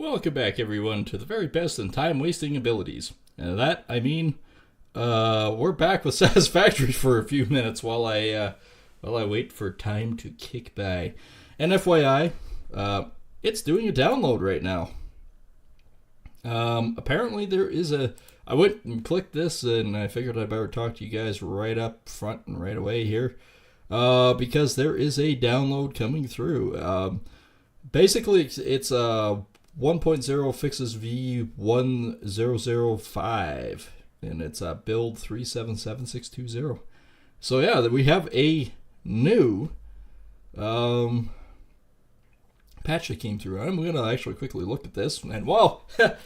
Welcome back, everyone, to the very best in time-wasting abilities. And that, I mean, we're back with Satisfactory for a few minutes while I wait for time to kick by. And FYI, it's doing a download right now. Apparently there is I went and clicked this, and I figured I'd better talk to you guys right up front and right away here, because there is a download coming through. Basically, it's 1.0 fixes V1005, and it's build 377620. So yeah, we have a new patch that came through. I'm going to actually quickly look at this, and well, I'll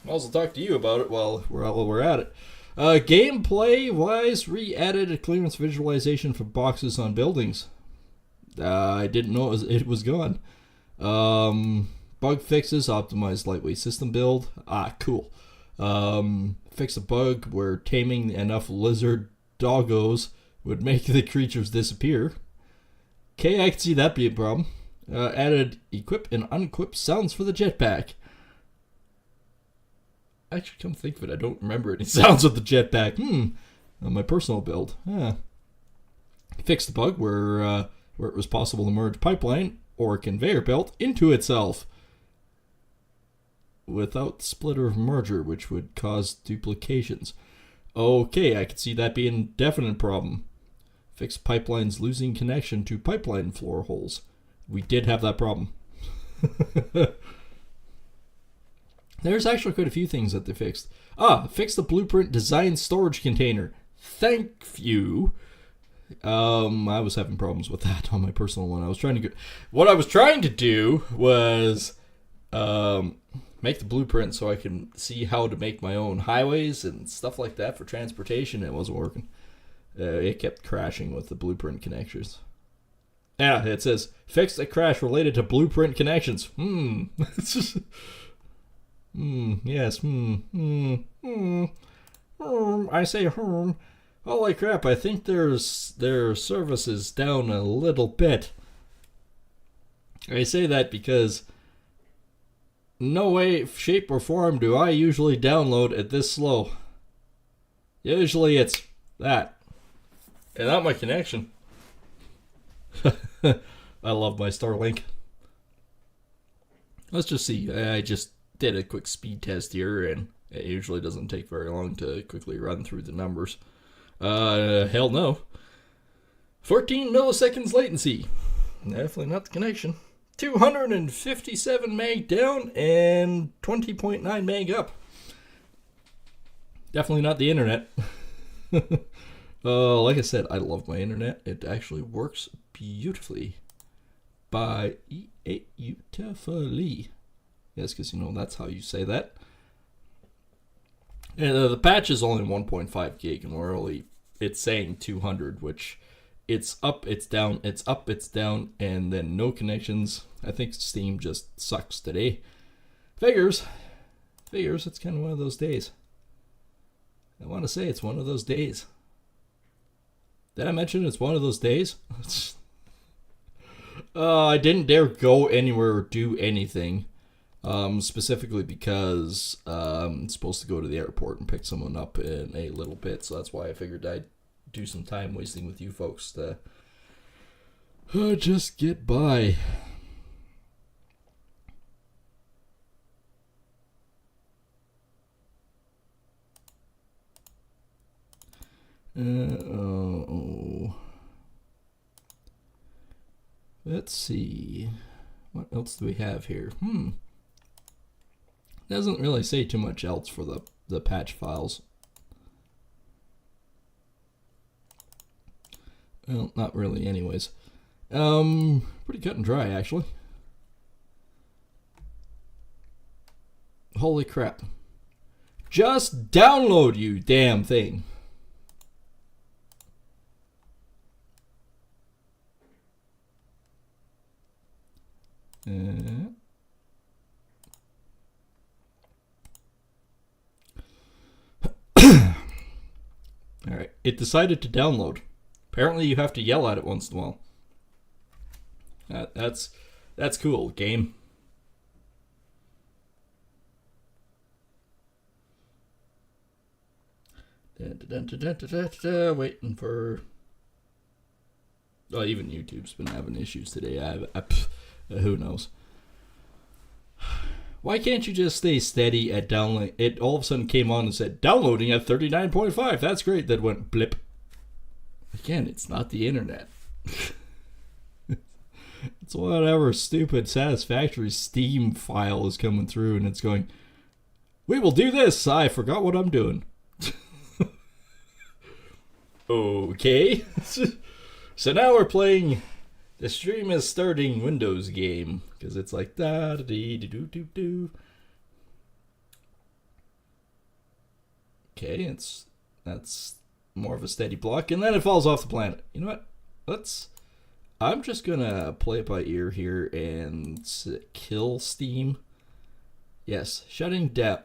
also talk to you about it while we're at it. Gameplay-wise, re-added a clearance visualization for boxes on buildings. I didn't know it was gone. Bug fixes, optimized lightweight system build. Cool. Fix a bug where taming enough lizard doggos would make the creatures disappear. Okay, I can see that being a problem. Added equip and unequip sounds for the jetpack. Actually, come think of it, I don't remember any sounds with the jetpack. On my personal build. Fix the bug where it was possible to merge pipeline or conveyor belt into itself without splitter of merger, which would cause duplications. Okay, I can see that being a definite problem. Fix pipelines losing connection to pipeline floor holes. We did have that problem. There's actually quite a few things that they fixed. Fix the blueprint design storage container. Thank you. I was having problems with that on my personal one. What I was trying to do was make the blueprint so I can see how to make my own highways and stuff like that for transportation. It wasn't working. It kept crashing with the blueprint connections. Yeah, it says, fix a crash related to blueprint connections. It's just... Yes, I say, holy crap, I think their service is down a little bit. I say that because no way, shape, or form do I usually download at this slow. Usually it's that. And not my connection. I love my Starlink. Let's just see. I just did a quick speed test here, and it usually doesn't take very long to quickly run through the numbers. Hell no. 14 milliseconds latency. Definitely not the connection. 257 meg down and 20.9 meg up. Definitely not the internet. Like I said, I love my internet. It actually works beautifully. Beautifully. Yes, because that's how you say that. And the patch is only 1.5 gig, and it's saying 200, which it's up, it's down, it's up, it's down, and then no connections. I think Steam just sucks today. Figures, it's kind of one of those days. I want to say it's one of those days. Did I mention it's one of those days? I didn't dare go anywhere or do anything. Specifically because I'm supposed to go to the airport and pick someone up in a little bit, so that's why I figured I'd do some time wasting with you folks to just get by. Let's see. What else do we have here? Doesn't really say too much else for the patch files. Well, not really anyways. Pretty cut and dry, actually. Holy crap. Just download, you damn thing. Alright, it decided to download. Apparently you have to yell at it once in a while. That's cool, game. Waiting for... Oh, even YouTube's been having issues today. Who knows? Why can't you just stay steady at download? It all of a sudden came on and said, downloading at 39.5. That's great. That went blip. Again, it's not the internet. It's whatever stupid Satisfactory Steam file is coming through and it's going, we will do this. I forgot what I'm doing. Okay. So now we're playing the stream is starting Windows game because it's like da da dee doo doo doo. Okay, that's more of a steady block, and then it falls off the planet. You know what? I'm just gonna play it by ear here and kill Steam. Yes, shutting down.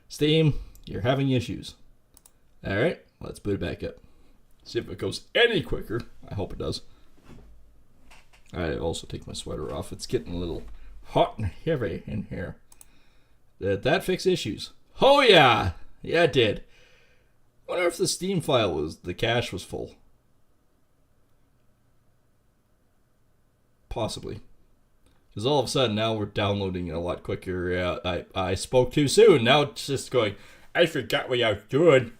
Steam, you're having issues. All right, let's boot it back up. See if it goes any quicker. I hope it does. I also take my sweater off. It's getting a little hot and heavy in here. Did that fix issues? Oh yeah! Yeah, it did. I wonder if the Steam file the cache was full. Possibly. Because all of a sudden now we're downloading it a lot quicker. I spoke too soon. Now it's just going, I forgot what I was doing.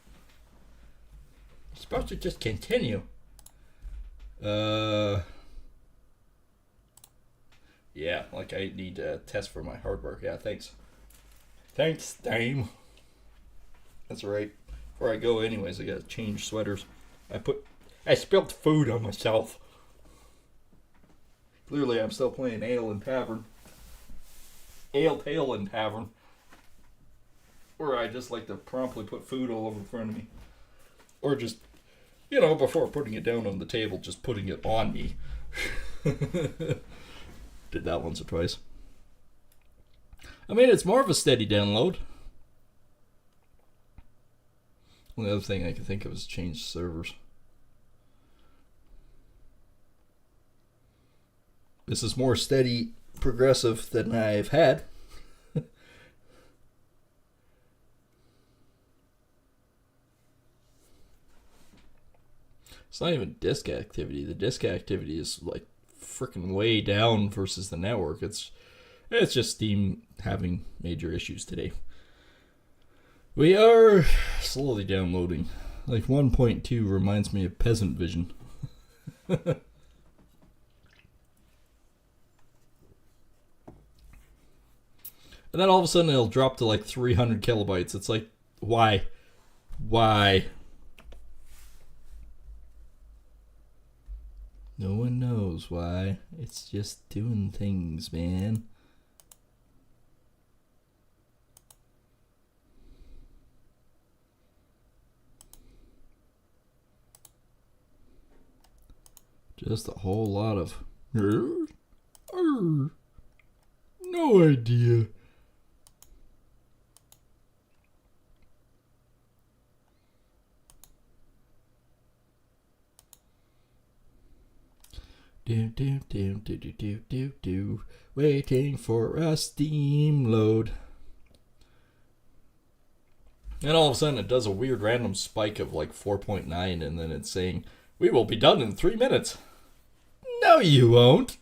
You're supposed to just continue. Yeah, like I need to test for my hard work. Yeah, thanks. Thanks, Dame. That's right. Before I go anyways, I gotta change sweaters. I spilled food on myself. Clearly I'm still playing Ale and Tavern. Ale and Tavern. Or I just like to promptly put food all over in front of me. Or just, before putting it down on the table, just putting it on me. Did that once or twice. I mean, it's more of a steady download. The other thing I can think of is change servers. This is more steady, progressive than I've had. It's not even disk activity. The disk activity is like freaking way down versus the network. It's just Steam having major issues today. We are slowly downloading. Like 1.2 reminds me of Peasant Vision. And then all of a sudden it'll drop to like 300 kilobytes. It's like, why? Why? No one knows why. It's just doing things, man. Just a whole lot of no idea. Do. Waiting for a Steam load. And all of a sudden it does a weird random spike of like 4.9 and then it's saying, we will be done in 3 minutes. No, you won't.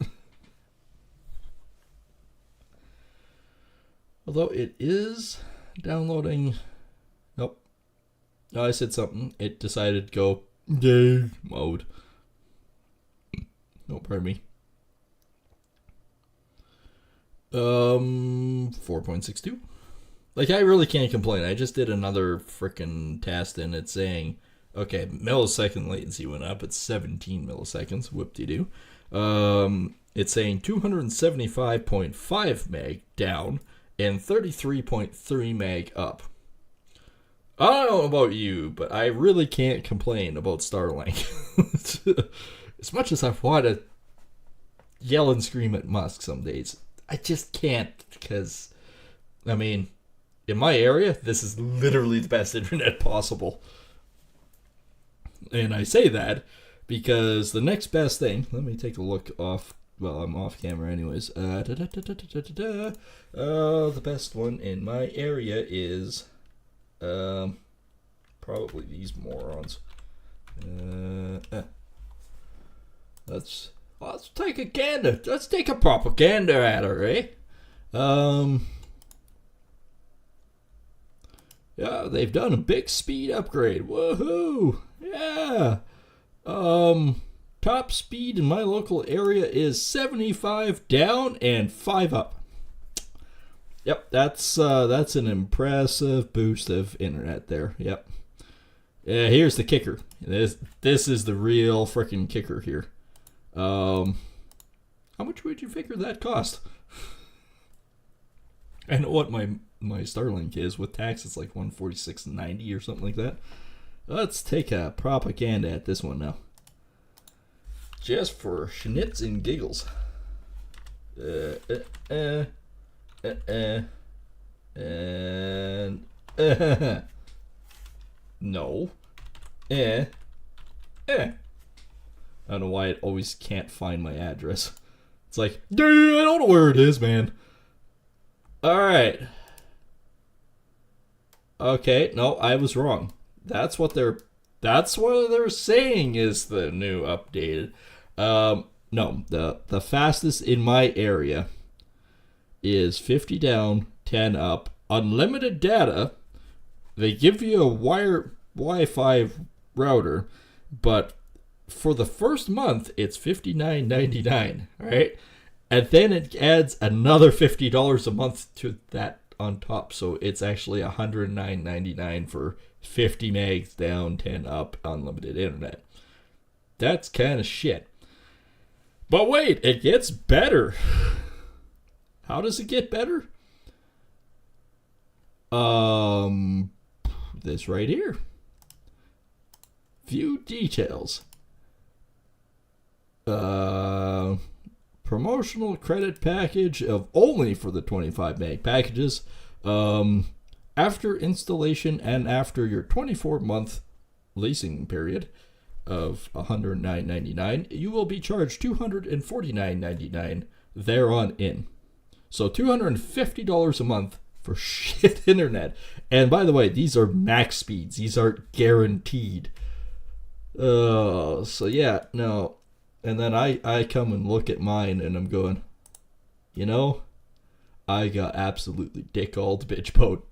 Although it is downloading. Nope. No, I said something. It decided to go day mode. No, pardon me. 4.62. Like, I really can't complain. I just did another freaking test and it's saying, okay, millisecond latency went up. It's 17 milliseconds. Whoop-de-doo. It's saying 275.5 meg down and 33.3 meg up. I don't know about you, but I really can't complain about Starlink. As much as I want to yell and scream at Musk some days, I just can't because, I mean, in my area, this is literally the best internet possible. And I say that because the next best thing, let me take a look off, well, I'm off camera anyways. The best one in my area is, Probably these morons. Let's take a gander. Let's take a proper gander at her, eh? Yeah, they've done a big speed upgrade. Woohoo! Yeah. Top speed in my local area is 75 down and 5 up. Yep, that's an impressive boost of internet there. Yep. Here's the kicker. This is the real freaking kicker here. How much would you figure that cost? I know what my Starlink is with tax. It's like $146.90 or something like that. Let's take a propaganda at this one now, just for schnitz and giggles. And no. I don't know why it always can't find my address. It's like, dude, I don't know where it is, man. Alright. Okay, no, I was wrong. That's what they're saying is the new updated. No, the fastest in my area is 50 down, 10 up, unlimited data. They give you a Wi-Fi router, but for the first month it's $59.99, right? And then it adds another $50 a month to that on top, so it's actually $109.99 for 50 megs down, 10 up, unlimited internet. That's kind of shit. But wait, it gets better. How does it get better? This right here. View details. Promotional credit package of only for the 25 meg packages. After installation and after your 24-month leasing period of $109.99, you will be charged $249.99 thereon in. So $250 a month for shit internet. And by the way, these are max speeds. These aren't guaranteed. So yeah, no. And then I come and look at mine and I'm going, you know, I got absolutely dick-alled bitch boat.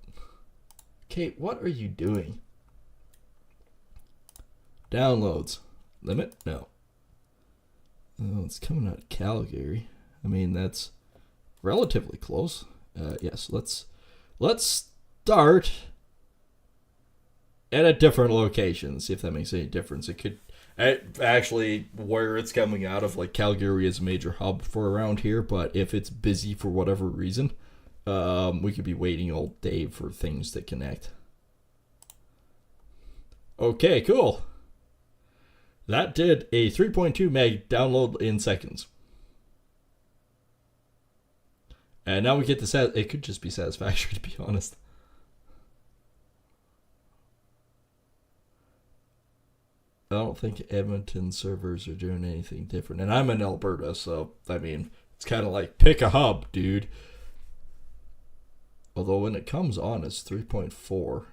Kate, what are you doing? Downloads. Limit? No. Oh, it's coming out of Calgary. I mean, that's relatively close. Yes, let's start at a different location. See if that makes any difference. It could actually, where it's coming out of, like Calgary is a major hub for around here, but if it's busy for whatever reason, we could be waiting all day for things to connect. Okay, cool. That did a 3.2 meg download in seconds. And now we get the it could just be Satisfactory, to be honest. I don't think Edmonton servers are doing anything different. And I'm in Alberta, so, I mean, it's kind of like, pick a hub, dude. Although when it comes on, it's 3.4.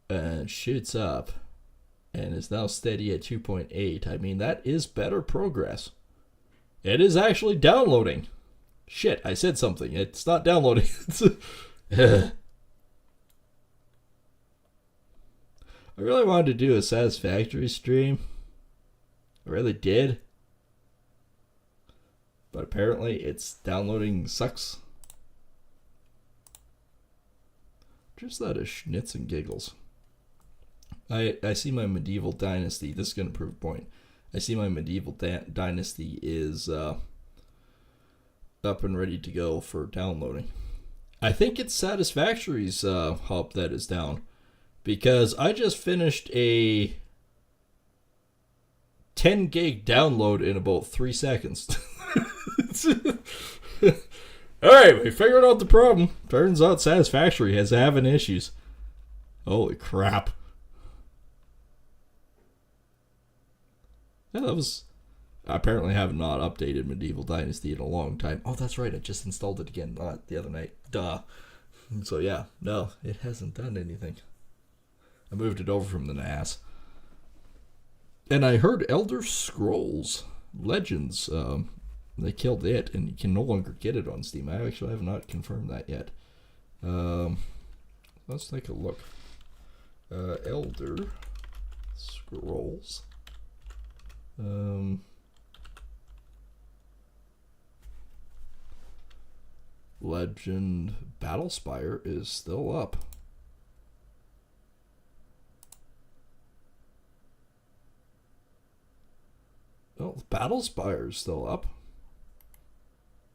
And shoots up. And is now steady at 2.8. I mean, that is better progress. It is actually downloading. Shit, I said something. It's not downloading. I really wanted to do a Satisfactory stream. I really did. But apparently it's downloading sucks. Just that is schnitz and giggles. I see my medieval dynasty. This is going to prove a point. I see my medieval dynasty is up and ready to go for downloading. I think it's Satisfactory's hub that is down. Because I just finished a 10 gig download in about 3 seconds. Alright, we figured out the problem. Turns out Satisfactory is having issues. Holy crap. Yeah, that was... I apparently have not updated Medieval Dynasty in a long time. Oh, that's right, I just installed it again the other night. Duh. So yeah, no, it hasn't done anything. I moved it over from the NAS. And I heard Elder Scrolls Legends, they killed it, and you can no longer get it on Steam. I actually have not confirmed that yet. Let's take a look. Elder Scrolls. Legend Battlespire is still up. Oh, Battlespire is still up.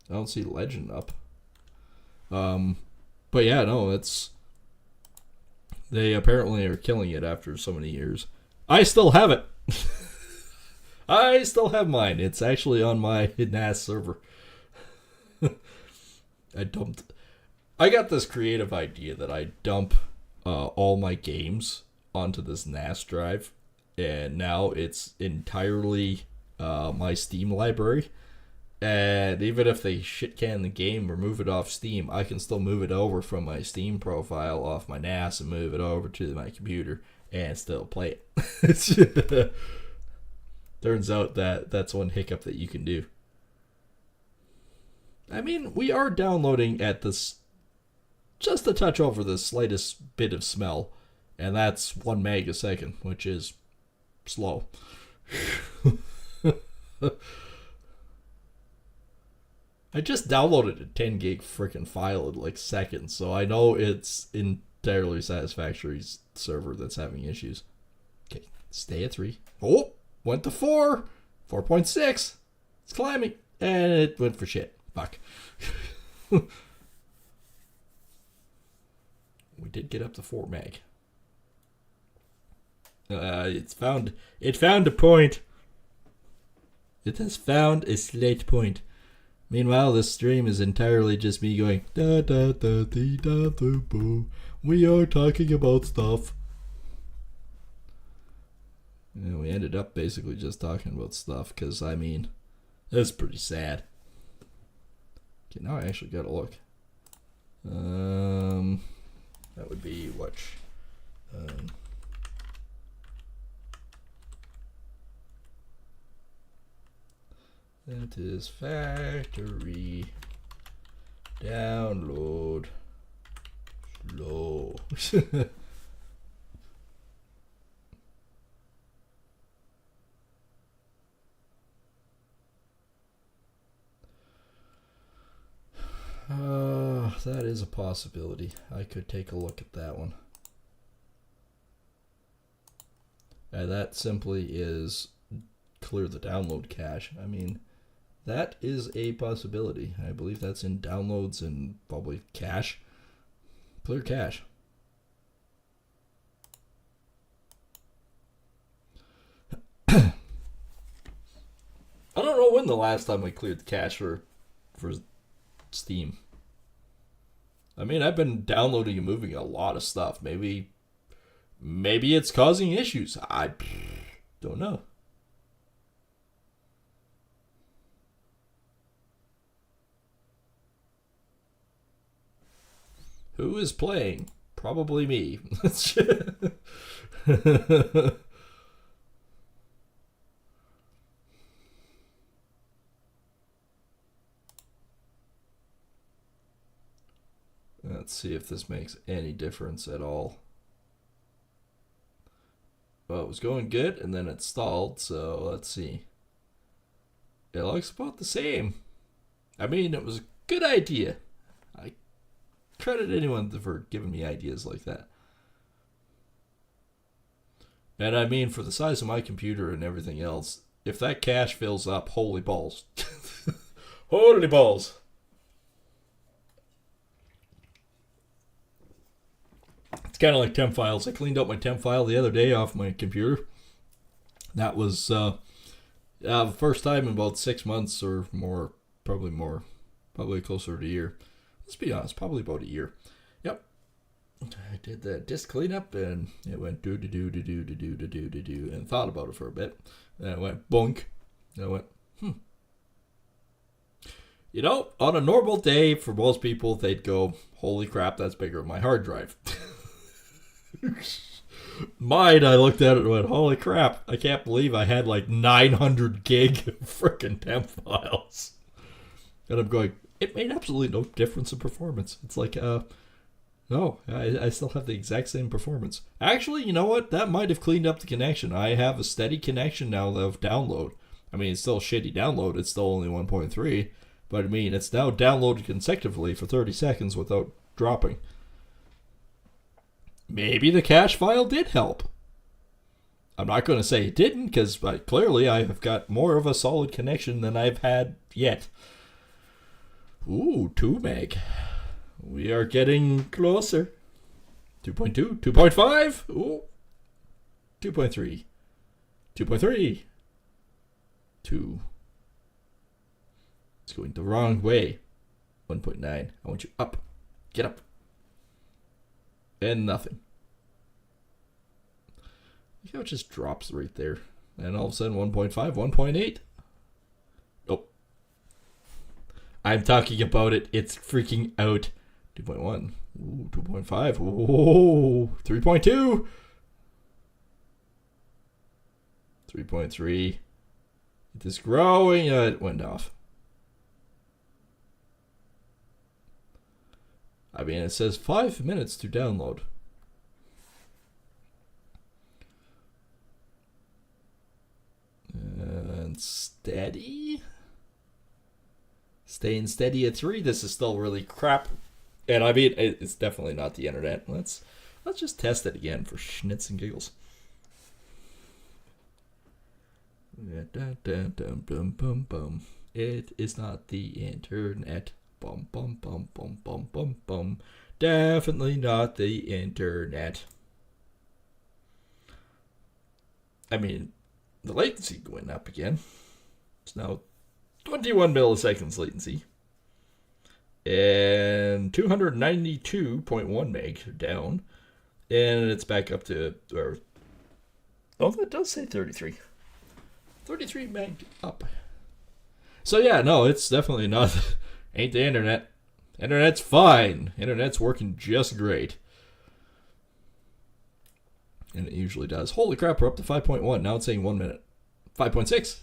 I don't see Legend up. But yeah, no, they apparently are killing it after so many years. I still have it. I still have mine. It's actually on my NAS server. I got this creative idea that I dump all my games onto this NAS drive, and now it's entirely my Steam library. And even if they shit can the game or move it off Steam, I can still move it over from my Steam profile off my NAS and move it over to my computer and still play it. Turns out that's one hiccup that you can do. I mean, we are downloading at this just a touch over the slightest bit of smell, and that's 1 meg a second, which is slow. I just downloaded a 10 gig freaking file in like seconds, so I know it's entirely Satisfactory's server that's having issues. Okay, stay at 3. Oh, went to 4. 4.6. It's climbing. And it went for shit. Fuck. We did get up to 4 meg. It found a point. It has found a slight point. Meanwhile, this stream is entirely just me going da da da dee da da boo. We are talking about stuff. And we ended up basically just talking about stuff because, I mean, that's pretty sad. Okay, now I actually gotta look. That would be which? Satisfactory. Download. Slow. That is a possibility. I could take a look at that one. That simply is clear the download cache. I mean, that is a possibility. I believe that's in downloads and probably cache. Clear cache. I don't know when the last time we cleared the cache for Steam. I mean, I've been downloading and moving a lot of stuff. Maybe it's causing issues. I don't know. Who is playing? Probably me. Let's see if this makes any difference at all. Well, it was going good, and then it stalled, so let's see. It looks about the same. I mean, it was a good idea. I credit anyone for giving me ideas like that. And I mean, for the size of my computer and everything else, if that cache fills up, holy balls. Holy balls. It's kind of like temp files. I cleaned up my temp file the other day off my computer. That was the first time in about 6 months or more, probably closer to a year. Let's be honest, probably about a year. Yep. I did the disk cleanup and it went do and thought about it for a bit. Then it went bunk. And I went, You know, on a normal day for most people, they'd go, holy crap, that's bigger than my hard drive. Mine, I looked at it and went, holy crap, I can't believe I had like 900 gig of frickin' temp files. And I'm going, it made absolutely no difference in performance. It's like, no, I still have the exact same performance. Actually, you know what? That might have cleaned up the connection. I have a steady connection now of download. I mean, it's still a shitty download. It's still only 1.3. But I mean, it's now downloaded consecutively for 30 seconds without dropping. Maybe the cache file did help. I'm not going to say it didn't, because clearly I have got more of a solid connection than I've had yet. Ooh, 2 meg. We are getting closer. 2.2, 2.5. Ooh. 2.3. 2.3. 2. It's going the wrong way. 1.9. I want you up. Get up. And nothing. Look how it just drops right there. And all of a sudden 1.5, 1.8. Nope. I'm talking about it. It's freaking out. 2.1. Ooh, 2.5. Ooh, 3.2. 3.3. It is growing. It went off. I mean, it says 5 minutes to download. And steady? Staying steady at 3. This is still really crap. And I mean, it's definitely not the internet. Let's just test it again for schnitz and giggles. It is not the internet. Bum, bum, bum, bum, bum, bum, bum. Definitely not the internet. I mean, the latency going up again. It's now 21 milliseconds latency. And 292.1 meg down. And it's back up to, oh, that does say 33. 33 meg up. So yeah, no, it's definitely not, ain't the internet. Internet's fine. Internet's working just great. And it usually does. Holy crap, we're up to 5.1. Now it's saying 1 minute. 5.6.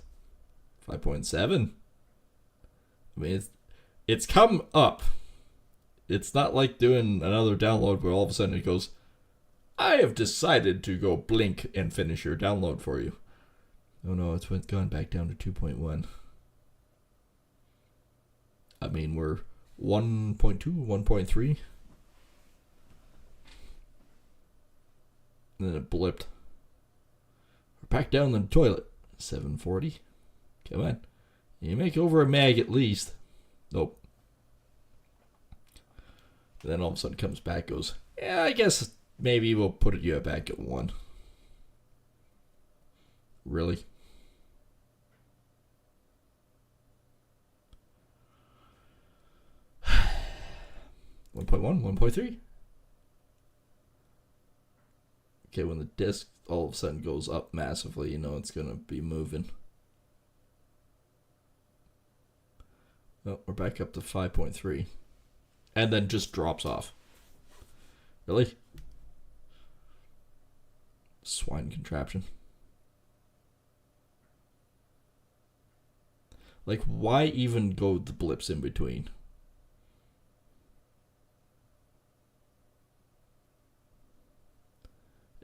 5.7. I mean, it's come up. It's not like doing another download where all of a sudden it goes, I have decided to go blink and finish your download for you. Oh no, it's gone back down to 2.1. I mean, we're 1.2, 1.3. And then it blipped. We're back down in the toilet. 740. Come on. You make over a meg at least. Nope. And then all of a sudden comes back, goes, yeah, I guess maybe we'll put you back at 1. Really? One 1.3. Okay, when the disk all of a sudden goes up massively, you know it's going to be moving. Oh, we're back up to 5.3. And then just drops off. Really? Swine contraption. Like, why even go the blips in between?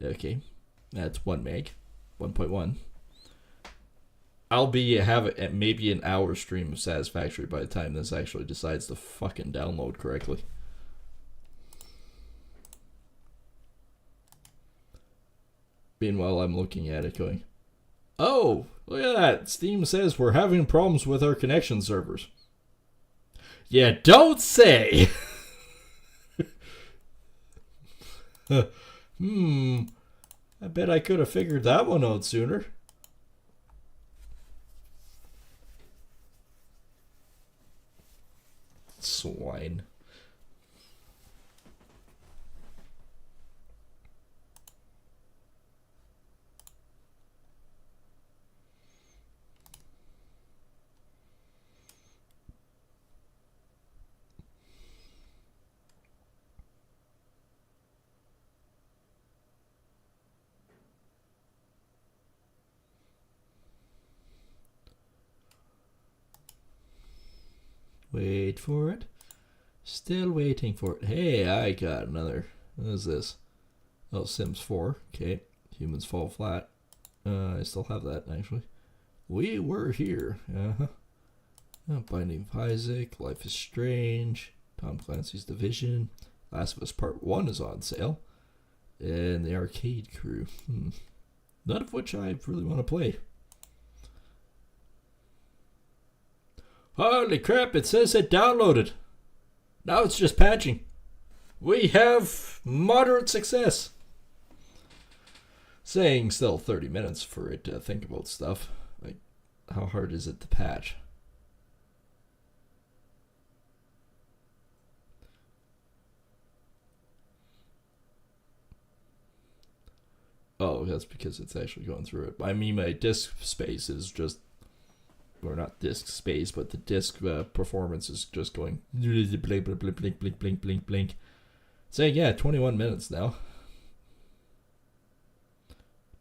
Okay, that's 1 meg, 1.1. I'll have maybe an hour stream of Satisfactory by the time this actually decides to fucking download correctly. Meanwhile, I'm looking at it going, oh, look at that. Steam says we're having problems with our connection servers. Yeah, don't say. I bet I could have figured that one out sooner. Swine. Wait for it. Still waiting for it. Hey, I got another. What is this? Oh, Sims 4. Okay. Humans Fall Flat. I still have that, actually. We were here. Uh-huh. Binding of Isaac. Life is Strange. Tom Clancy's Division. Last of Us Part 1 is on sale. And the Arcade Crew. None of which I really want to play. Holy crap, it says it downloaded. Now it's just patching. We have moderate success. Saying still 30 minutes for it to think about stuff. Like, how hard is it to patch? Oh, that's because it's actually going through it. I mean, my disk space is just, or not disk space, but the disk performance is just going blink, blink, blink, blink, blink, blink, blink, blink. Saying, yeah, 21 minutes now.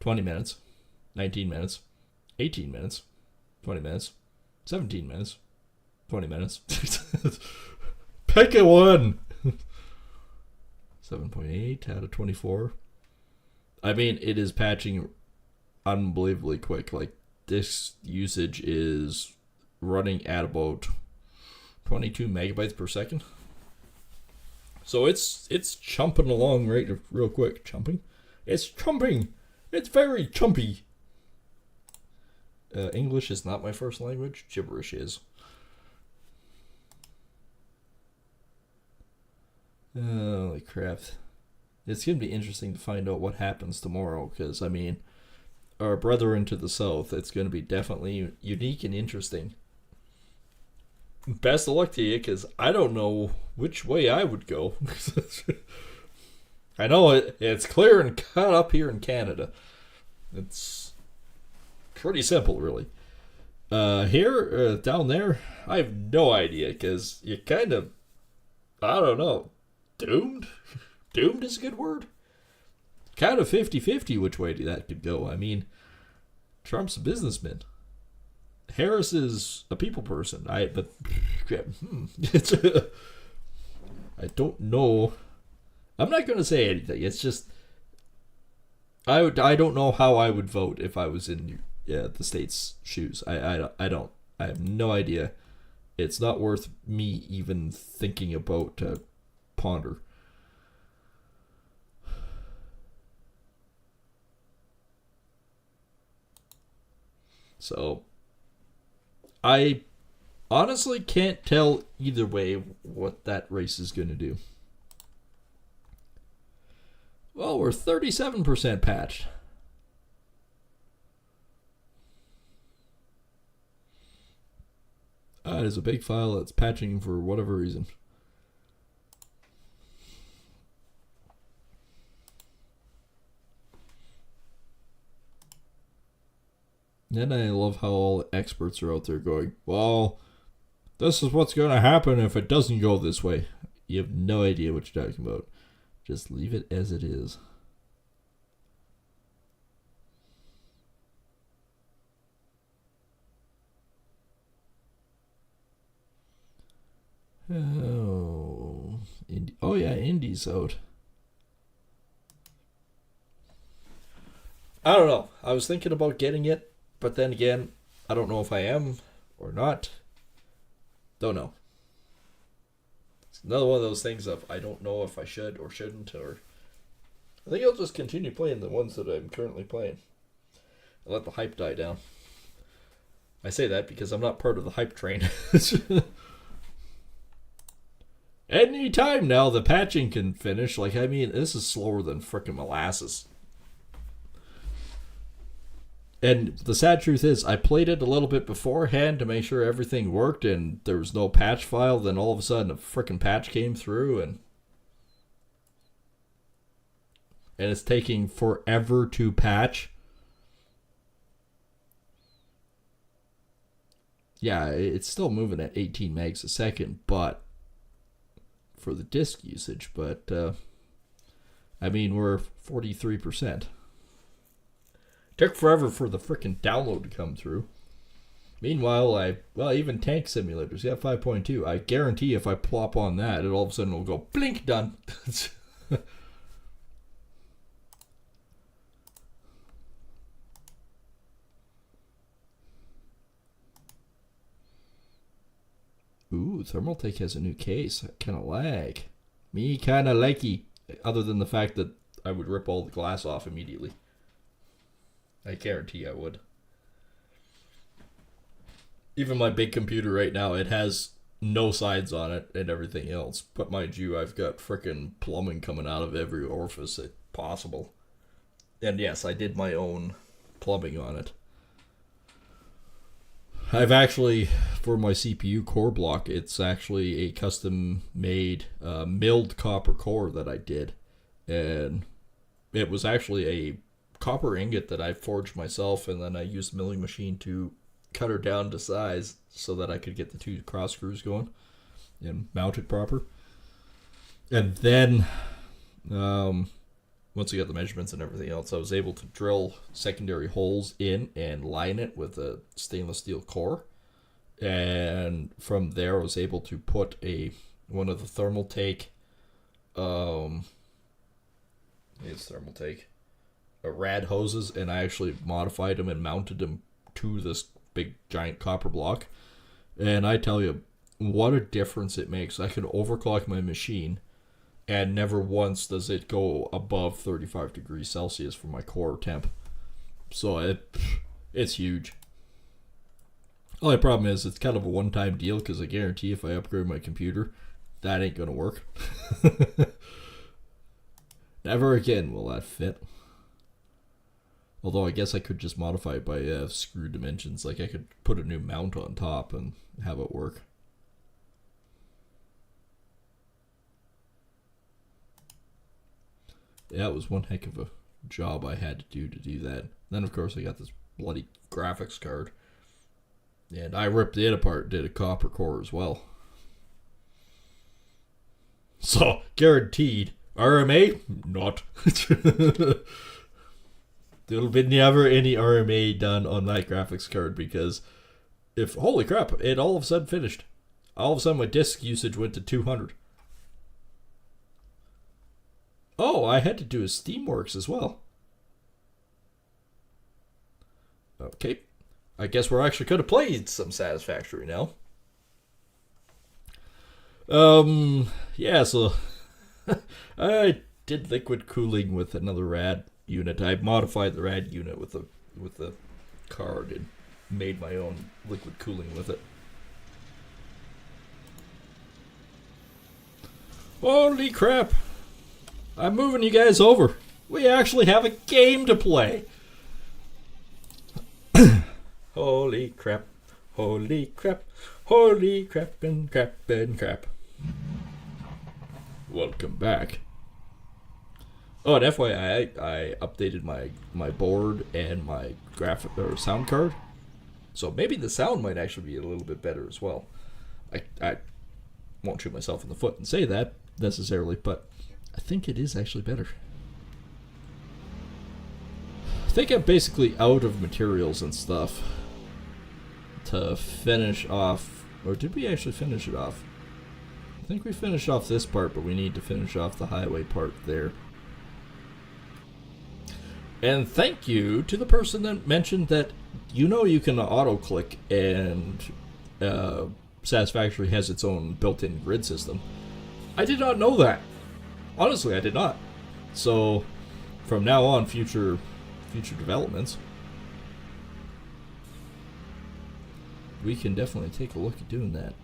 20 minutes, 19 minutes, 18 minutes, 20 minutes, 17 minutes, 20 minutes. Pick a one. 7.8 out of 24. I mean, it is patching unbelievably quick. Like, disk usage is running at about 22 megabytes per second. So it's chumping along real quick. Chumping? It's chumping! It's very chumpy. English is not my first language. Gibberish is. Holy crap. It's going to be interesting to find out what happens tomorrow, because, I mean, our brethren to the south, it's going to be definitely unique and interesting. Best of luck to you, because I don't know which way I would go. I know it's clear and cut up here in Canada. It's pretty simple, really. Here, down there, I have no idea, because you kind of, I don't know, doomed? Doomed is a good word. Kind of 50-50 which way that could go. I mean, Trump's a businessman. Harris is a people person. I don't know. I'm not going to say anything. It's just I don't know how I would vote if I was in the state's shoes. I don't. I have no idea. It's not worth me even thinking about to ponder. So, I honestly can't tell either way what that race is going to do. Well, we're 37% patched. That is a big file that's patching for whatever reason. Then I love how all the experts are out there going, well, this is what's going to happen if it doesn't go this way. You have no idea what you're talking about. Just leave it as it is. Oh, oh yeah, Indie's out. I don't know. I was thinking about getting it. But then again, I don't know if I am or not. Don't know. It's another one of those things of I don't know if I should or shouldn't. Or I think I'll just continue playing the ones that I'm currently playing. I'll let the hype die down. I say that because I'm not part of the hype train. Any time now the patching can finish. Like, I mean, this is slower than frickin' molasses. And the sad truth is, I played it a little bit beforehand to make sure everything worked and there was no patch file. Then all of a sudden a frickin' patch came through and it's taking forever to patch. Yeah, it's still moving at 18 megs a second, but for the disk usage, but I mean, we're 43%. Took forever for the frickin' download to come through. Meanwhile, even tank simulators, yeah, 5.2. I guarantee if I plop on that, it all of a sudden will go blink, done. Ooh, Thermaltake has a new case. I kind of like. Me kind of likey. Other than the fact that I would rip all the glass off immediately. I guarantee I would. Even my big computer right now, it has no sides on it and everything else. But mind you, I've got frickin' plumbing coming out of every orifice possible. And yes, I did my own plumbing on it. I've actually, for my CPU core block, it's actually a custom-made milled copper core that I did. And it was actually a copper ingot that I forged myself, and then I used a milling machine to cut her down to size so that I could get the 2 cross screws going and mount it proper. And then, once I got the measurements and everything else, I was able to drill secondary holes in and line it with a stainless steel core. And from there, I was able to put one of the Thermaltake, rad hoses, and I actually modified them and mounted them to this big giant copper block. And I tell you, what a difference it makes. I can overclock my machine, and never once does it go above 35 degrees Celsius for my core temp. So it's huge. Only problem is it's kind of a one-time deal, because I guarantee if I upgrade my computer, that ain't gonna work. Never again will that fit. Although I guess I could just modify it by screw dimensions. Like I could put a new mount on top and have it work. Yeah, it was one heck of a job I had to do that. Then of course I got this bloody graphics card. And I ripped it apart, did a copper core as well. So, guaranteed, RMA? Not. There'll be never any RMA done on that graphics card, because holy crap, it all of a sudden finished. All of a sudden my disk usage went to 200. Oh, I had to do a Steamworks as well. Okay. I guess we're actually going to play some Satisfactory now. Yeah, so I did liquid cooling with another rad unit. I modified the rad unit with the card and made my own liquid cooling with it. Holy crap! I'm moving you guys over. We actually have a game to play. Holy crap. Holy crap. Holy crap and crap and crap. Welcome back. Oh, and FYI, I updated my board and my sound card. So maybe the sound might actually be a little bit better as well. I won't shoot myself in the foot and say that necessarily, but I think it is actually better. I think I'm basically out of materials and stuff to finish off. Or did we actually finish it off? I think we finished off this part, but we need to finish off the highway part there. And thank you to the person that mentioned that you can auto-click, and Satisfactory has its own built-in grid system. I did not know that. Honestly, I did not. So, from now on, future developments, we can definitely take a look at doing that.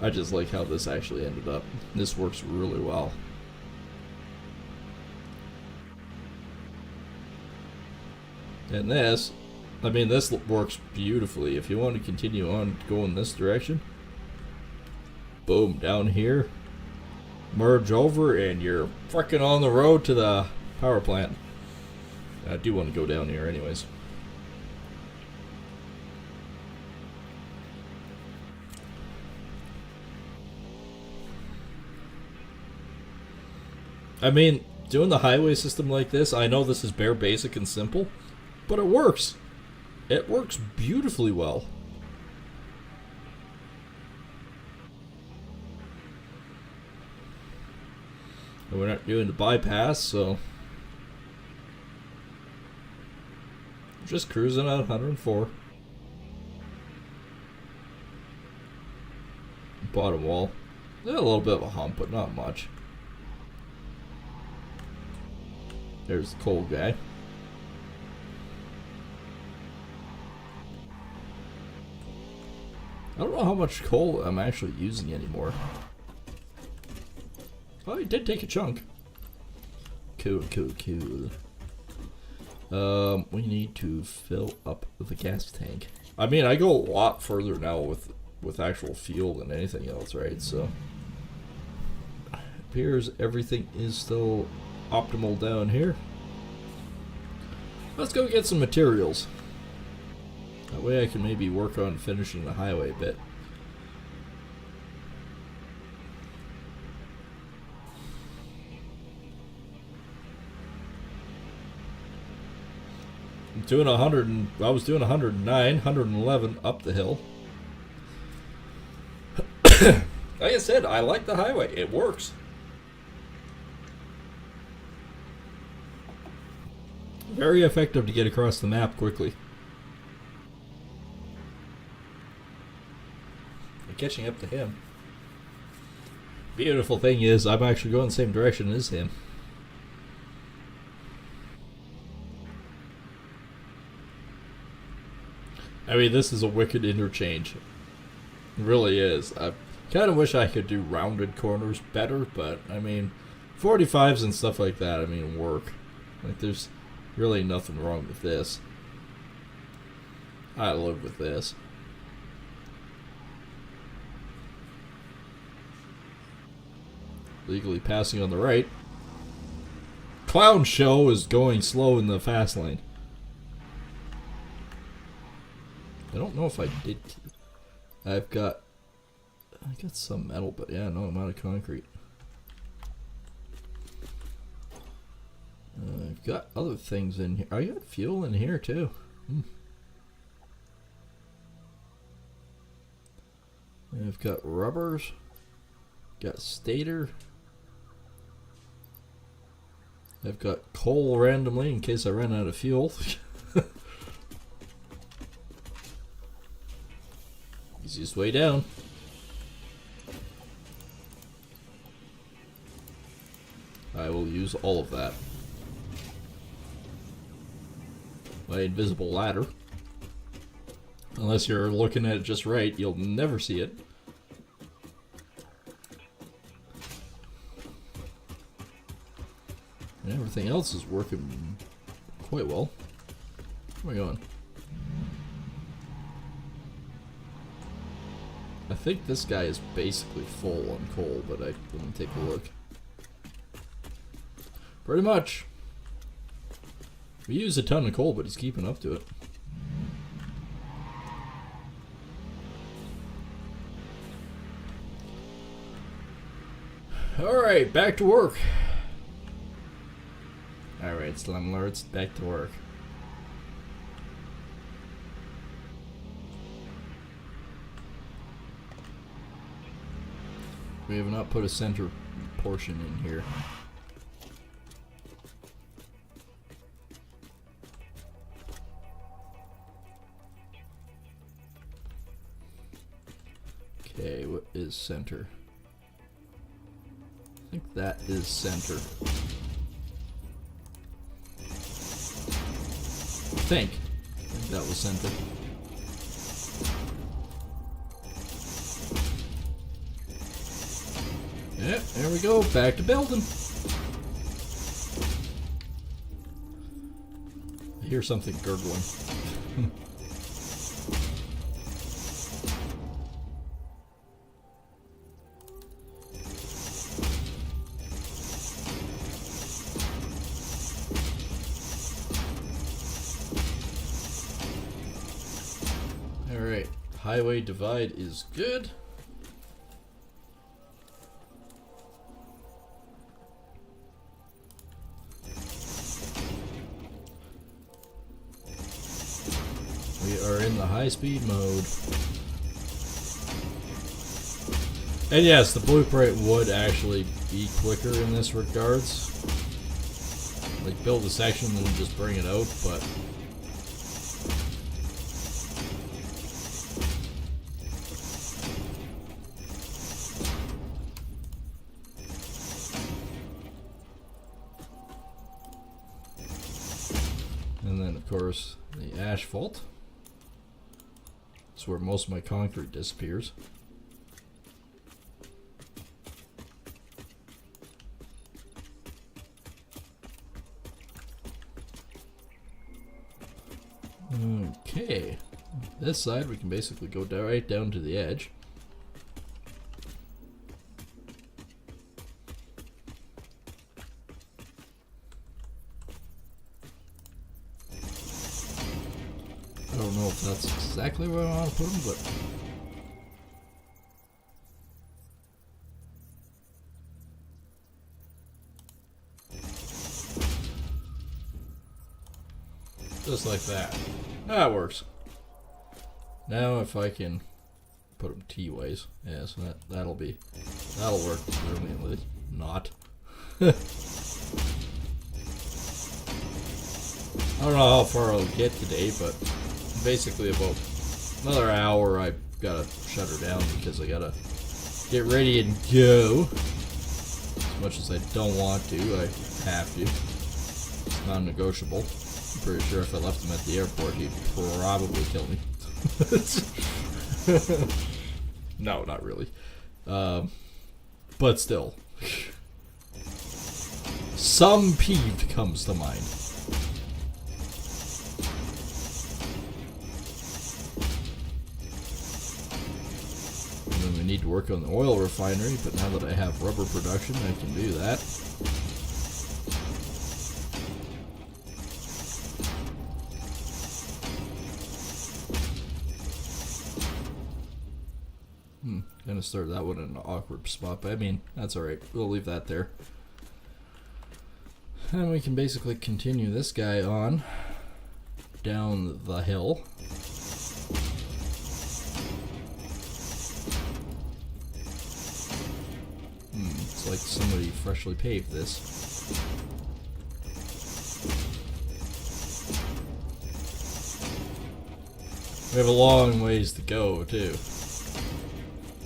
I just like how this actually ended up. This works really well. And this works beautifully. If you want to continue on going this direction, boom, down here, merge over, and you're frickin' on the road to the power plant. I do want to go down here anyways. I mean, doing the highway system like this, I know this is bare basic and simple, but it works. It works beautifully well. And we're not doing the bypass, so just cruising at 104. Bottom wall. A little bit of a hump, but not much. There's the coal guy. I don't know how much coal I'm actually using anymore. Oh, he did take a chunk. Cool, cool, cool. We need to fill up the gas tank. I mean, I go a lot further now with actual fuel than anything else, right? So, it appears everything is still optimal down here. Let's go get some materials. That way I can maybe work on finishing the highway a bit. I'm doing I was doing 109, 111 up the hill. Like I said, I like the highway. It works. Very effective to get across the map quickly. I'm catching up to him. Beautiful thing is, I'm actually going the same direction as him. I mean, this is a wicked interchange. It really is. I kind of wish I could do rounded corners better, but I mean, 45s and stuff like that, I mean, work. Like, there's really nothing wrong with this. I live with this. Legally passing on the right. Clown show is going slow in the fast lane. I don't know if I did. I got some metal, but yeah, no amount of concrete. I've got other things in here. I got fuel in here too. I've got rubbers. Got stator. I've got coal randomly in case I run out of fuel. Easiest way down. I will use all of that. My invisible ladder. Unless you're looking at it just right, you'll never see it. And everything else is working quite well. Where am I going? I think this guy is basically full on coal, but let me take a look. Pretty much. We use a ton of coal, but he's keeping up to it. Alright, back to work. Alright, slumlords, back to work. We have not put a center portion in here. Okay, what is center? I think that is center. I think that was center. Yeah, there we go. Back to building. I hear something gurgling. Alright, highway divide is good. are in the high-speed mode. And yes, the blueprint would actually be quicker in this regards. Like, build a section and then just bring it out, but... And then, of course, the asphalt. That's where most of my concrete disappears. Okay, this side we can basically go right down to the edge. I don't know if that's exactly where I want to put them, but... Just like that. That works. Now if I can put them T-ways, yeah, so that'll work brilliantly. Not. I don't know how far I'll get today, but basically about another hour I gotta shut her down because I gotta get ready and go. As much as I don't want to, I have to. It's non-negotiable. I'm pretty sure if I left him at the airport, he'd probably kill me. No, not really. But still. Some peeved comes to mind. And then we need to work on the oil refinery, but now that I have rubber production, I can do that. Gonna start that one in an awkward spot, but I mean, that's alright. We'll leave that there. And we can basically continue this guy on down the hill. It's like somebody freshly paved this. We have a long ways to go, too.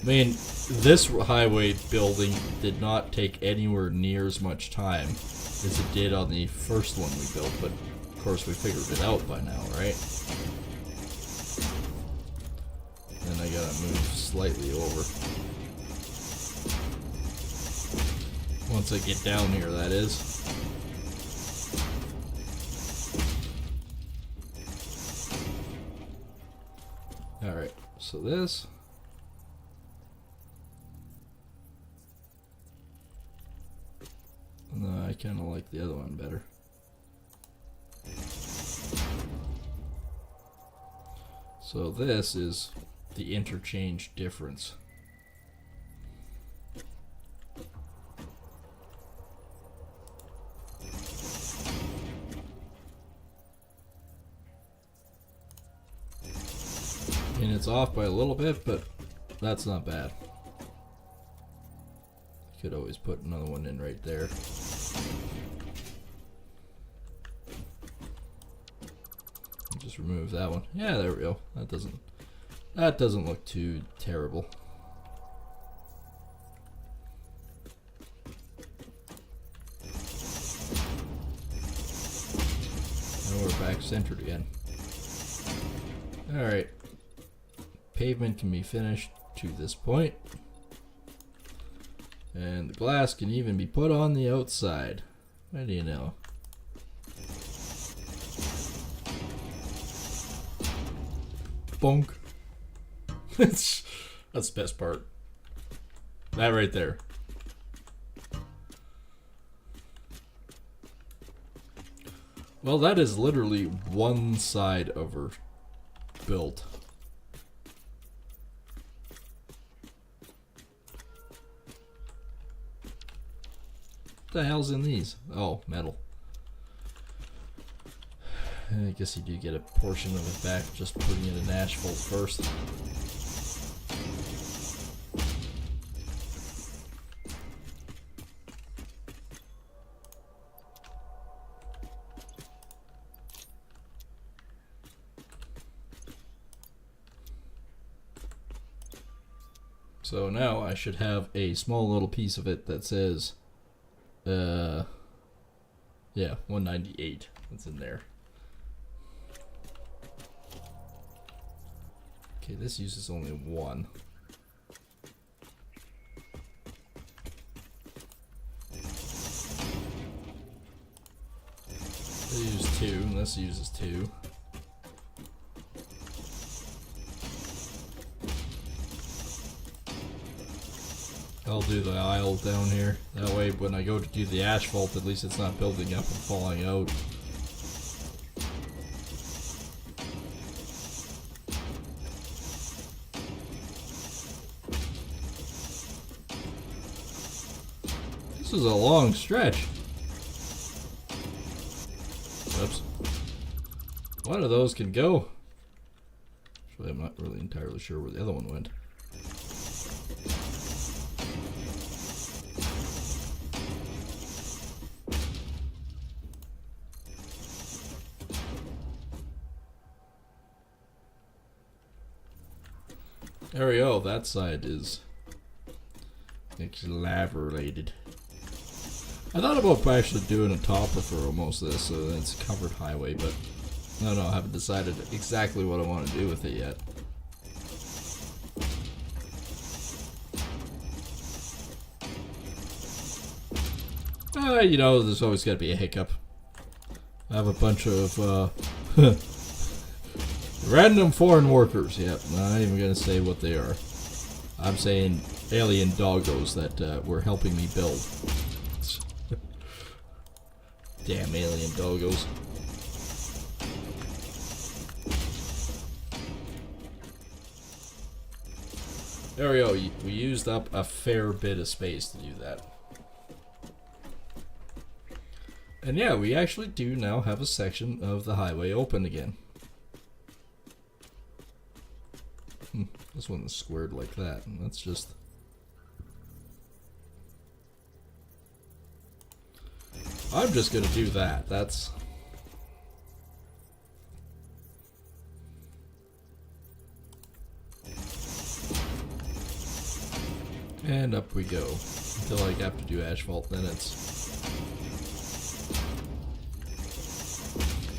I mean, this highway building did not take anywhere near as much time as it did on the first one we built, but of course we figured it out by now, right? Then I gotta move slightly over. Once I get down here, that is. Alright, so this... No, I kind of like the other one better. So this is the interchange difference. And it's off by a little bit, but that's not bad. Could always put another one in right there. Just remove that one. Yeah, there we go. That doesn't look too terrible. Now we're back centered again. Alright. Pavement can be finished to this point. And the glass can even be put on the outside. What do you know? Bonk. That's the best part. That right there. Well, that is literally one side of her built. What the hell's in these? Oh, metal. I guess you do get a portion of it back just putting it in asphalt first. So now I should have a small little piece of it that says, yeah, 198. That's in there. Okay, this uses only one. This uses two, and this uses two. I'll do the aisle down here. That way when I go to do the asphalt, at least it's not building up and falling out. This is a long stretch. Oops. One of those can go. Actually, I'm not really entirely sure where the other one went. There we go, that side is lava-related. I thought about actually doing a topper for almost this, so it's covered highway, but I don't know, I haven't decided exactly what I want to do with it yet. You know, there's always got to be a hiccup. I have a bunch of, random foreign workers, yep, not even gonna say what they are. I'm saying alien doggos that were helping me build. Damn alien doggos. There we go, we used up a fair bit of space to do that. And yeah, we actually do now have a section of the highway open again. This one is squared like that, and that's just... I'm just gonna do that, that's... And up we go, until I have to do asphalt, then it's...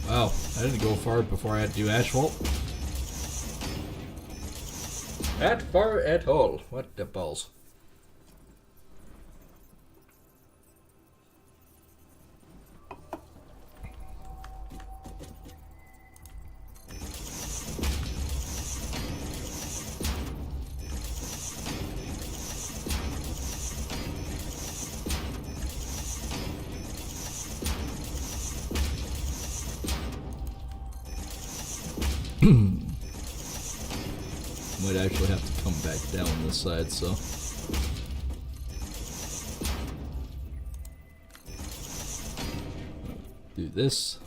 Wow, I didn't go far before I had to do asphalt. Not far at all. What the balls? Might actually have to come back down this side, so. Do this.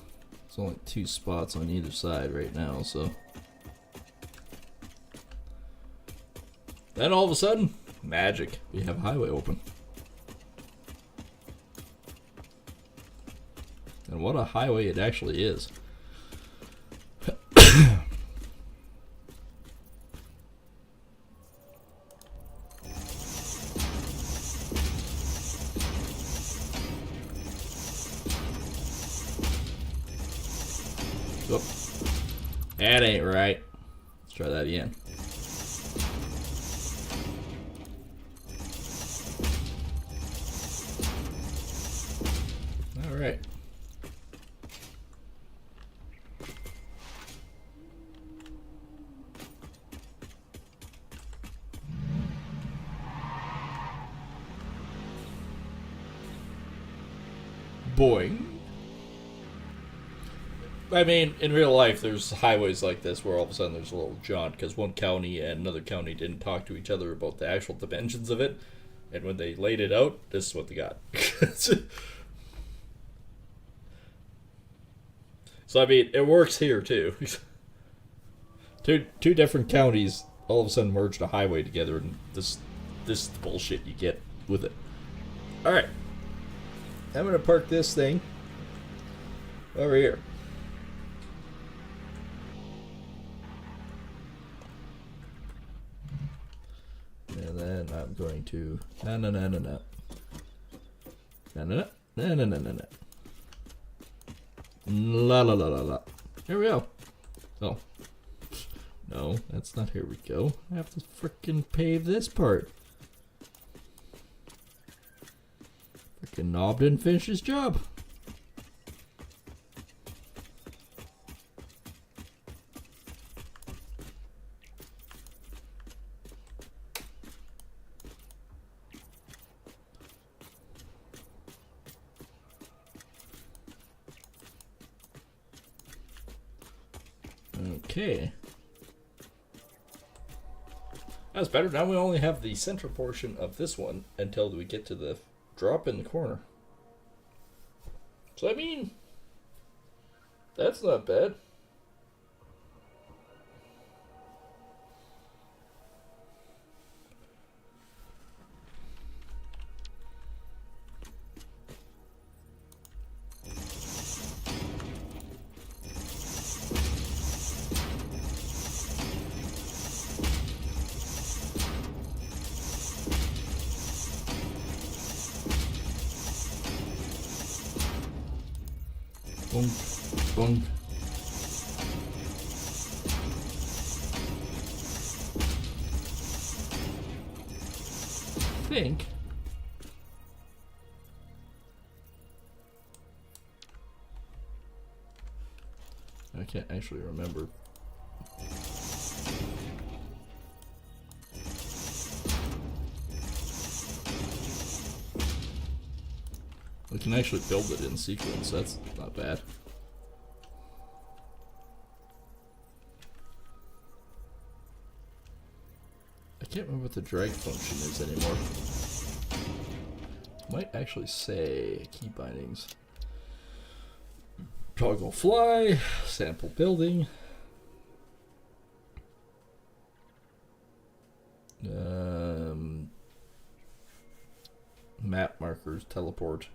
There's only 2 spots on either side right now, so. Then all of a sudden, magic. We have highway open. And what a highway it actually is. Oop. That ain't right. Let's try that again. All right. Boing. I mean, in real life, there's highways like this where all of a sudden there's a little jaunt because one county and another county didn't talk to each other about the actual dimensions of it. And when they laid it out, this is what they got. So I mean, it works here too. Two different counties all of a sudden merged a highway together, and this is the bullshit you get with it. All right, I'm gonna park this thing over here. And then I'm going to no. La. Here we go. Oh. No, that's not here we go. I have to frickin' pave this part. Frickin' knob didn't finish his job. Okay. That's better. Now we only have the center portion of this one until we get to the drop in the corner. So I mean, that's not bad. Boom. I think I can't actually remember. We can actually build it in sequence. That's not bad. I can't remember what the drag function is anymore. Might actually say key bindings. Toggle fly, sample building. Map markers, teleport.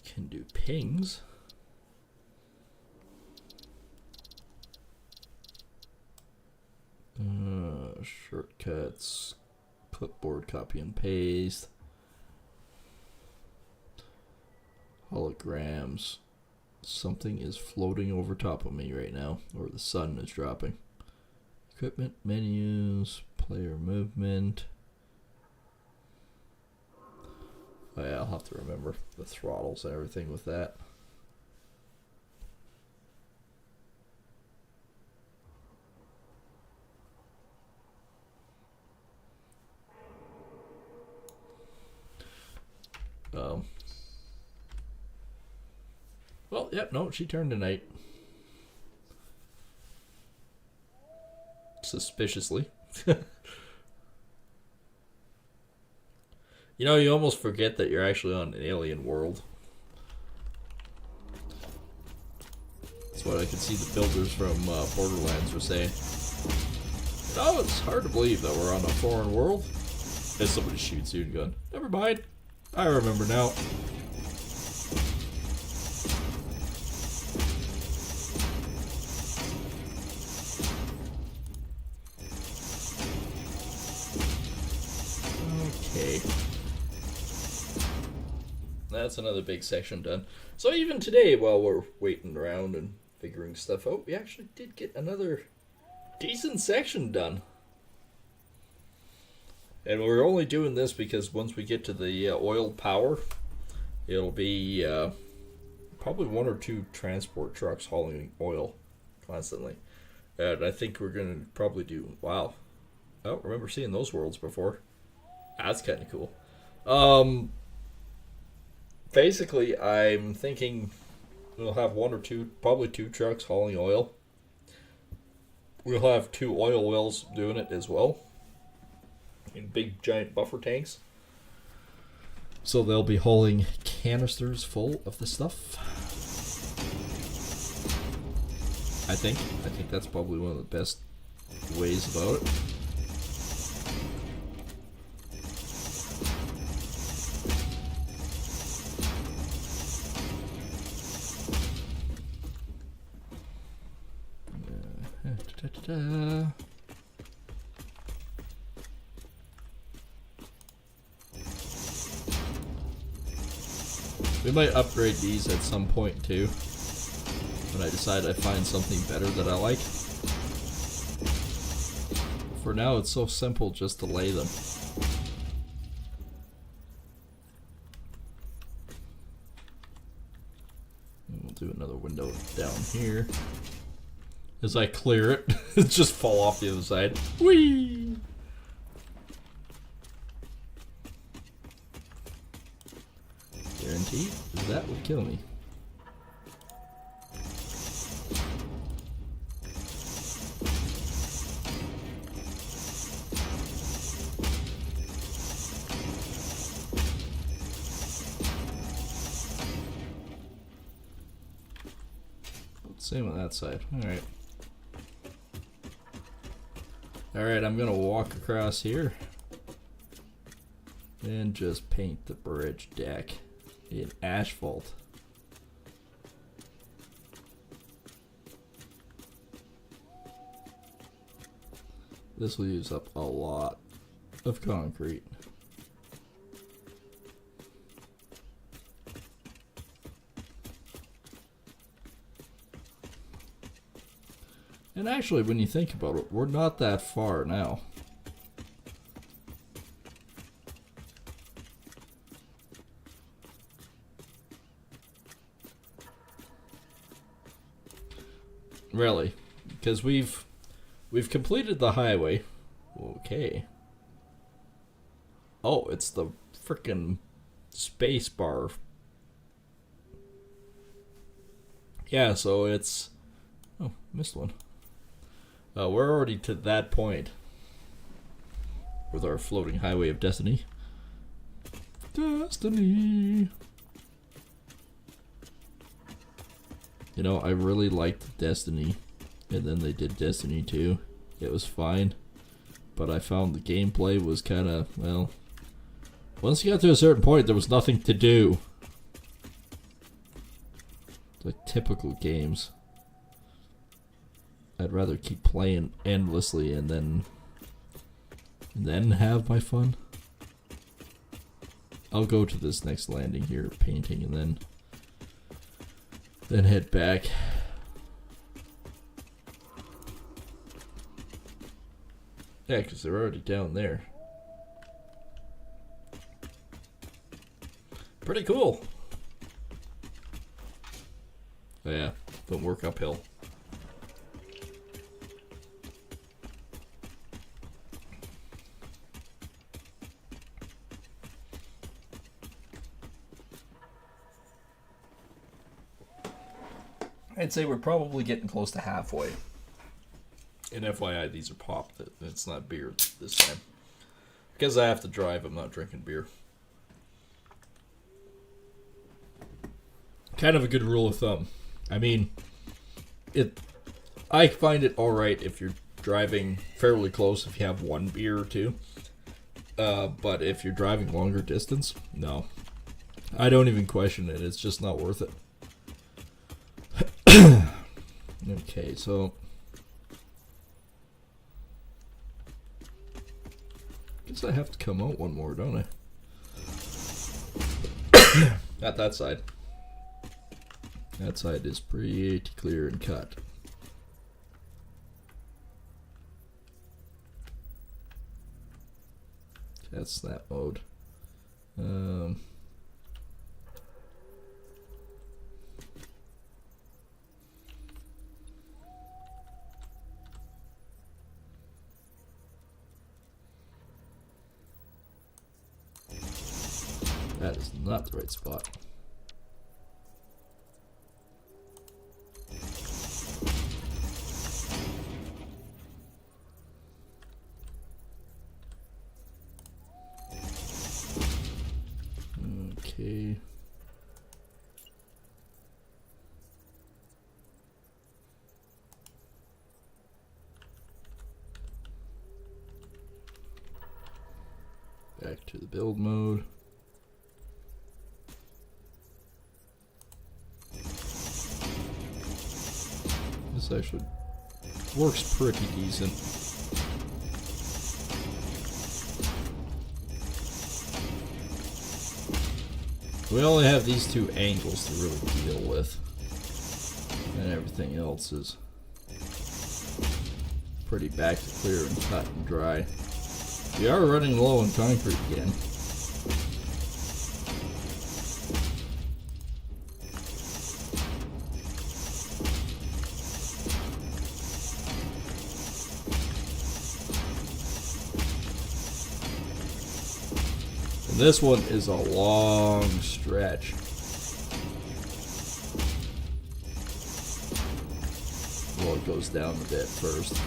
Can do pings. Shortcuts, clipboard, copy and paste, holograms. Something is floating over top of me right now, or the sun is dropping. Equipment, menus, player movement. Oh yeah, I'll have to remember the throttles and everything with that. Well, yep, no, she turned tonight. Suspiciously. You know, you almost forget that you're actually on an alien world. That's what I can see the builders from Borderlands were saying. You know, it's hard to believe that we're on a foreign world. As somebody shoots you and going, never mind. I remember now. Okay. That's another big section done. So even today, while we're waiting around and figuring stuff out, we actually did get another decent section done. And we're only doing this because once we get to the oil power, it'll be probably one or two transport trucks hauling oil constantly. And I think we're going to probably do, wow, I don't remember seeing those worlds before. That's kind of cool. Basically, I'm thinking we'll have one or two, probably two trucks hauling oil. We'll have two oil wells doing it as well, in big giant buffer tanks. So they'll be hauling canisters full of the stuff. I think that's probably one of the best ways about it. We might upgrade these at some point too, when I decide I find something better that I like. For now, it's so simple just to lay them. And we'll do another window down here. As I clear it, it just fall off the other side. Whee! Guaranteed that would kill me. Same on that side. Alright. Alright, I'm gonna walk across here and just paint the bridge deck in asphalt. This will use up a lot of concrete. And actually, when you think about it, we're not that far now. Really, because we've completed the highway. Okay. Oh, it's the frickin' space bar. Yeah, so it's... Oh, missed one. We're already to that point with our floating highway of destiny. Destiny. You know, I really liked Destiny, and then they did Destiny 2. It was fine, but I found the gameplay was kind of, well, once you got to a certain point, there was nothing to do. It's like typical games. I'd rather keep playing endlessly and then have my fun. I'll go to this next landing here, painting, and then head back. Yeah, because they're already down there. Pretty cool. Oh yeah, don't work uphill. I'd say we're probably getting close to halfway. And FYI, these are pop. It's not beer this time. Because I have to drive, I'm not drinking beer. Kind of a good rule of thumb. I mean, I find it alright if you're driving fairly close if you have one beer or two. But if you're driving longer distance, no. I don't even question it. It's just not worth it. Okay, so guess I have to come out one more, don't I? Not that side. That side is pretty clear and cut. That's snap mode. That is not the right spot. Okay. Back to the build mode. This actually works pretty decent. We only have these two angles to really deal with, and everything else is pretty back to clear and cut and dry. We are running low on concrete again. And this one is a long stretch. Well, it goes down a bit first.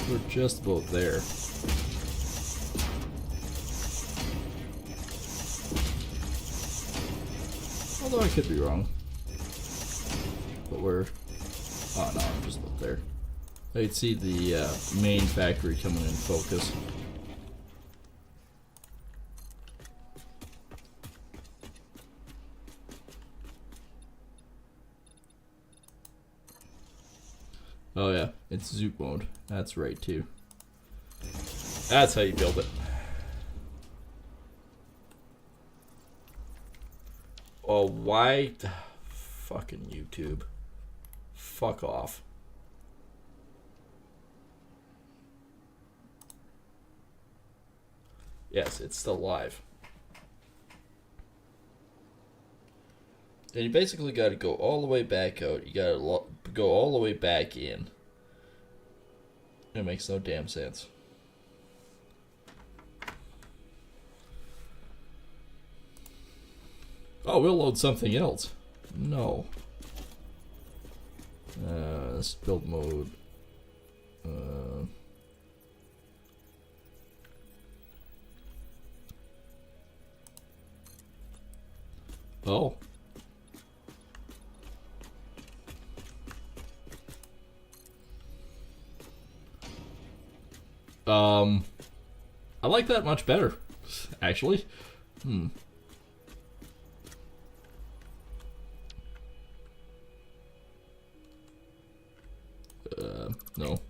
We're just about there. Although I could be wrong. But we're... oh no, I'm just about there. I can see the main factory coming in focus. Oh yeah, it's zoop mode. That's right too. That's how you build it. Oh, why? Fucking YouTube. Fuck off. Yes, it's still live. And you basically got to go all the way back out. You got to go all the way back in. It makes no damn sense. Oh, we'll load something else. No. This build mode. Oh. I like that much better, actually. No.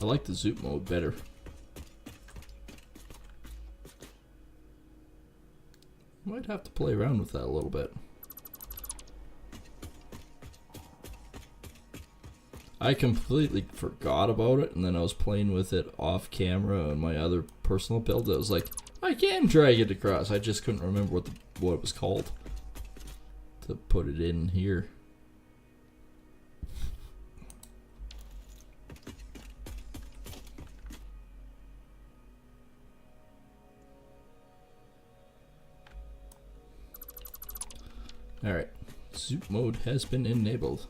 I like the zoop mode better. Might have to play around with that a little bit. I completely forgot about it, and then I was playing with it off camera on my other personal build. I was like, I can drag it across. I just couldn't remember what it was called to put it in here. Alright, zoop mode has been enabled.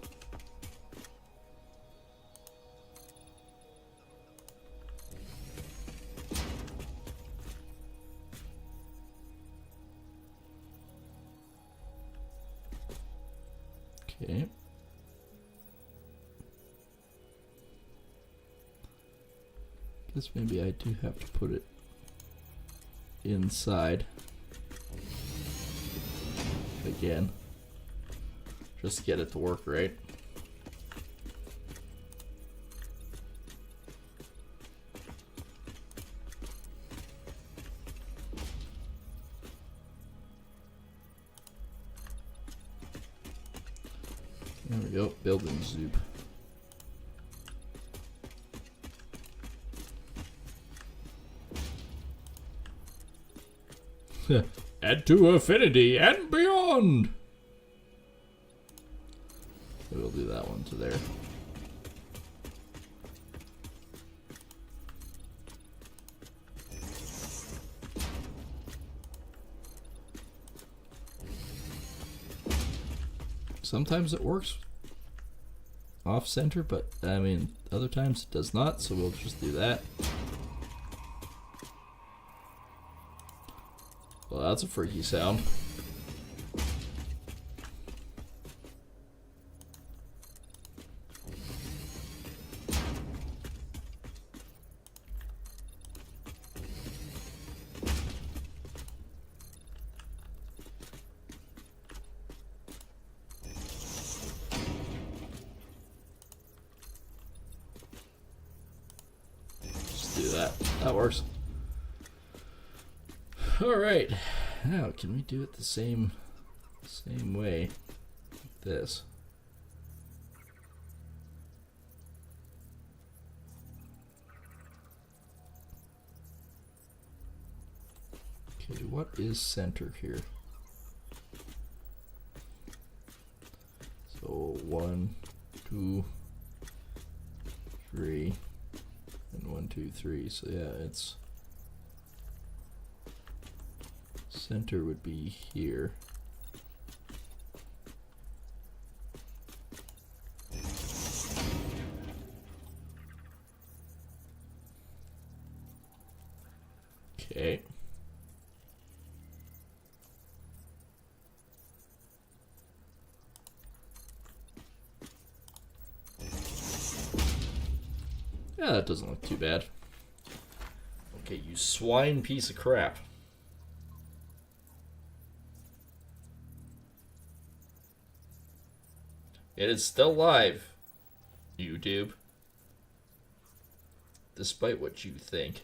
Okay. Guess maybe I do have to put it inside again, just to get it to work right. There we go, building zoop. Add to affinity and beyond. We'll do that one to there. Sometimes it works off center, but I mean, other times it does not, so we'll just do that. Well, that's a freaky sound. Do that. That works. Alright. Now, can we do it the same way? Like this. Okay, what is center here? So 1, 2, 3. And 1, 2, 3. So yeah, it's center would be here. Okay. Yeah, that doesn't look too bad. Okay, you swine piece of crap. It is still live, YouTube. Despite what you think.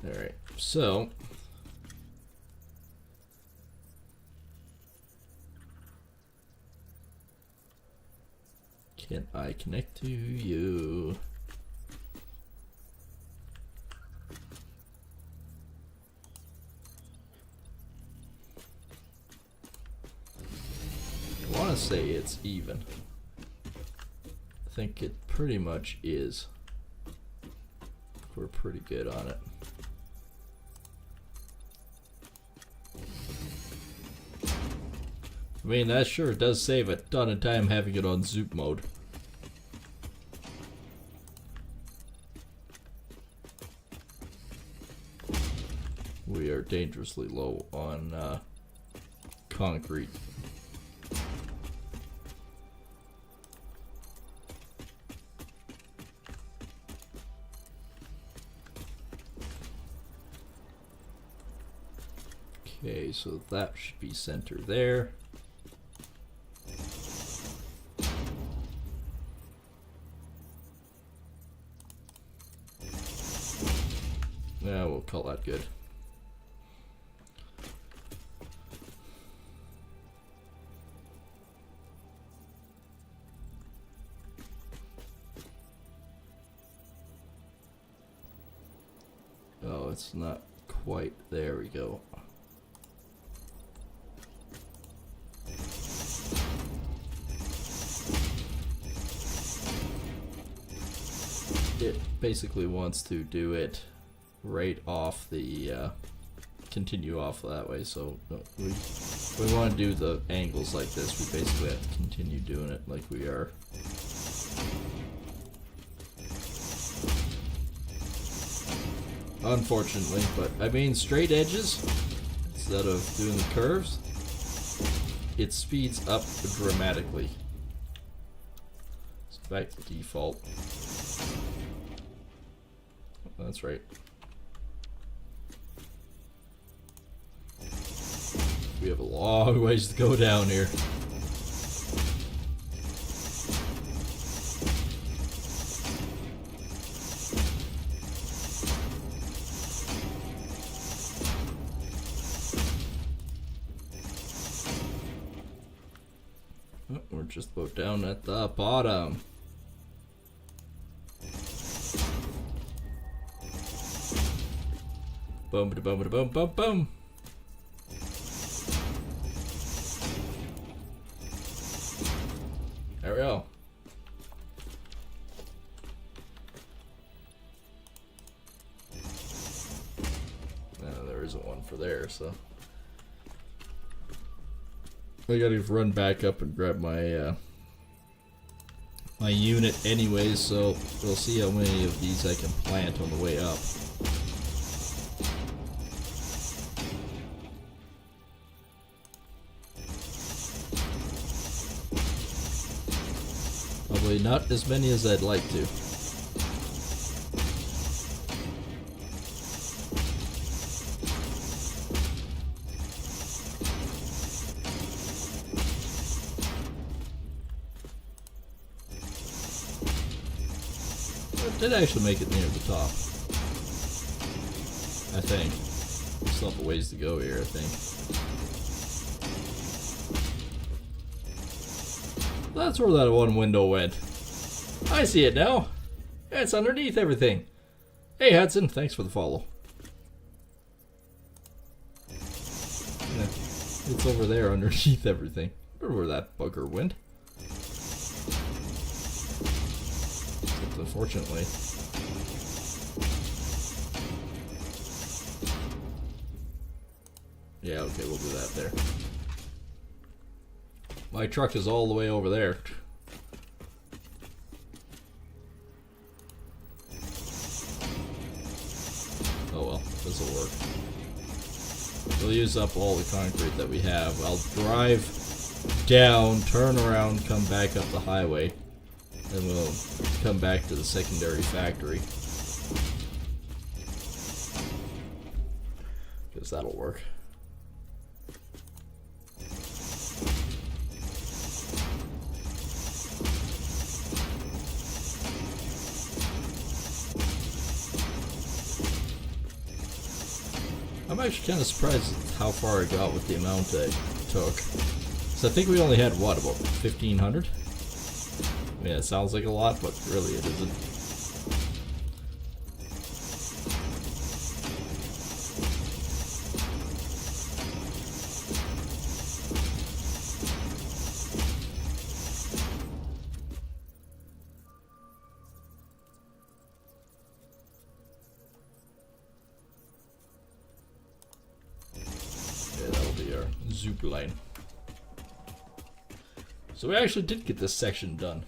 Alright, so can I connect to you? I want to say it's even. I think it pretty much is. We're pretty good on it. I mean, that sure does save a ton of time having it on zoop mode. We are dangerously low on concrete. Okay, so that should be center there. Yeah, we'll call that good. Oh, it's not quite. There we go. It basically wants to do it right off the continue off that way, so we want to do the angles like this. We basically have to continue doing it like we are. Unfortunately, but I mean, straight edges instead of doing the curves, it speeds up dramatically. It's back to default. That's right. We have a long ways to go down here. Oh, we're just about down at the bottom. Boom, ba boom, ba boom, boom, boom. There we go. There isn't one for there, so I gotta run back up and grab my my unit anyways, so we'll see how many of these I can plant on the way up. Probably not as many as I'd like to. Did actually make it near the top. I think. Still have a ways to go here, I think. That's where that one window went. I see it now. It's underneath everything. Hey Hudson, thanks for the follow. Yeah, it's over there underneath everything. I wonder where that bugger went. Unfortunately. Yeah, okay, we'll do that there. My truck is all the way over there. Oh well, this'll work. We'll use up all the concrete that we have. I'll drive down, turn around, come back up the highway. Then we'll come back to the secondary factory. Because that'll work. I'm actually kind of surprised at how far I got with the amount I took. So I think we only had, what, about 1,500? Yeah, it sounds like a lot, but really it isn't. Yeah, that'll be our zoop line. So we actually did get this section done.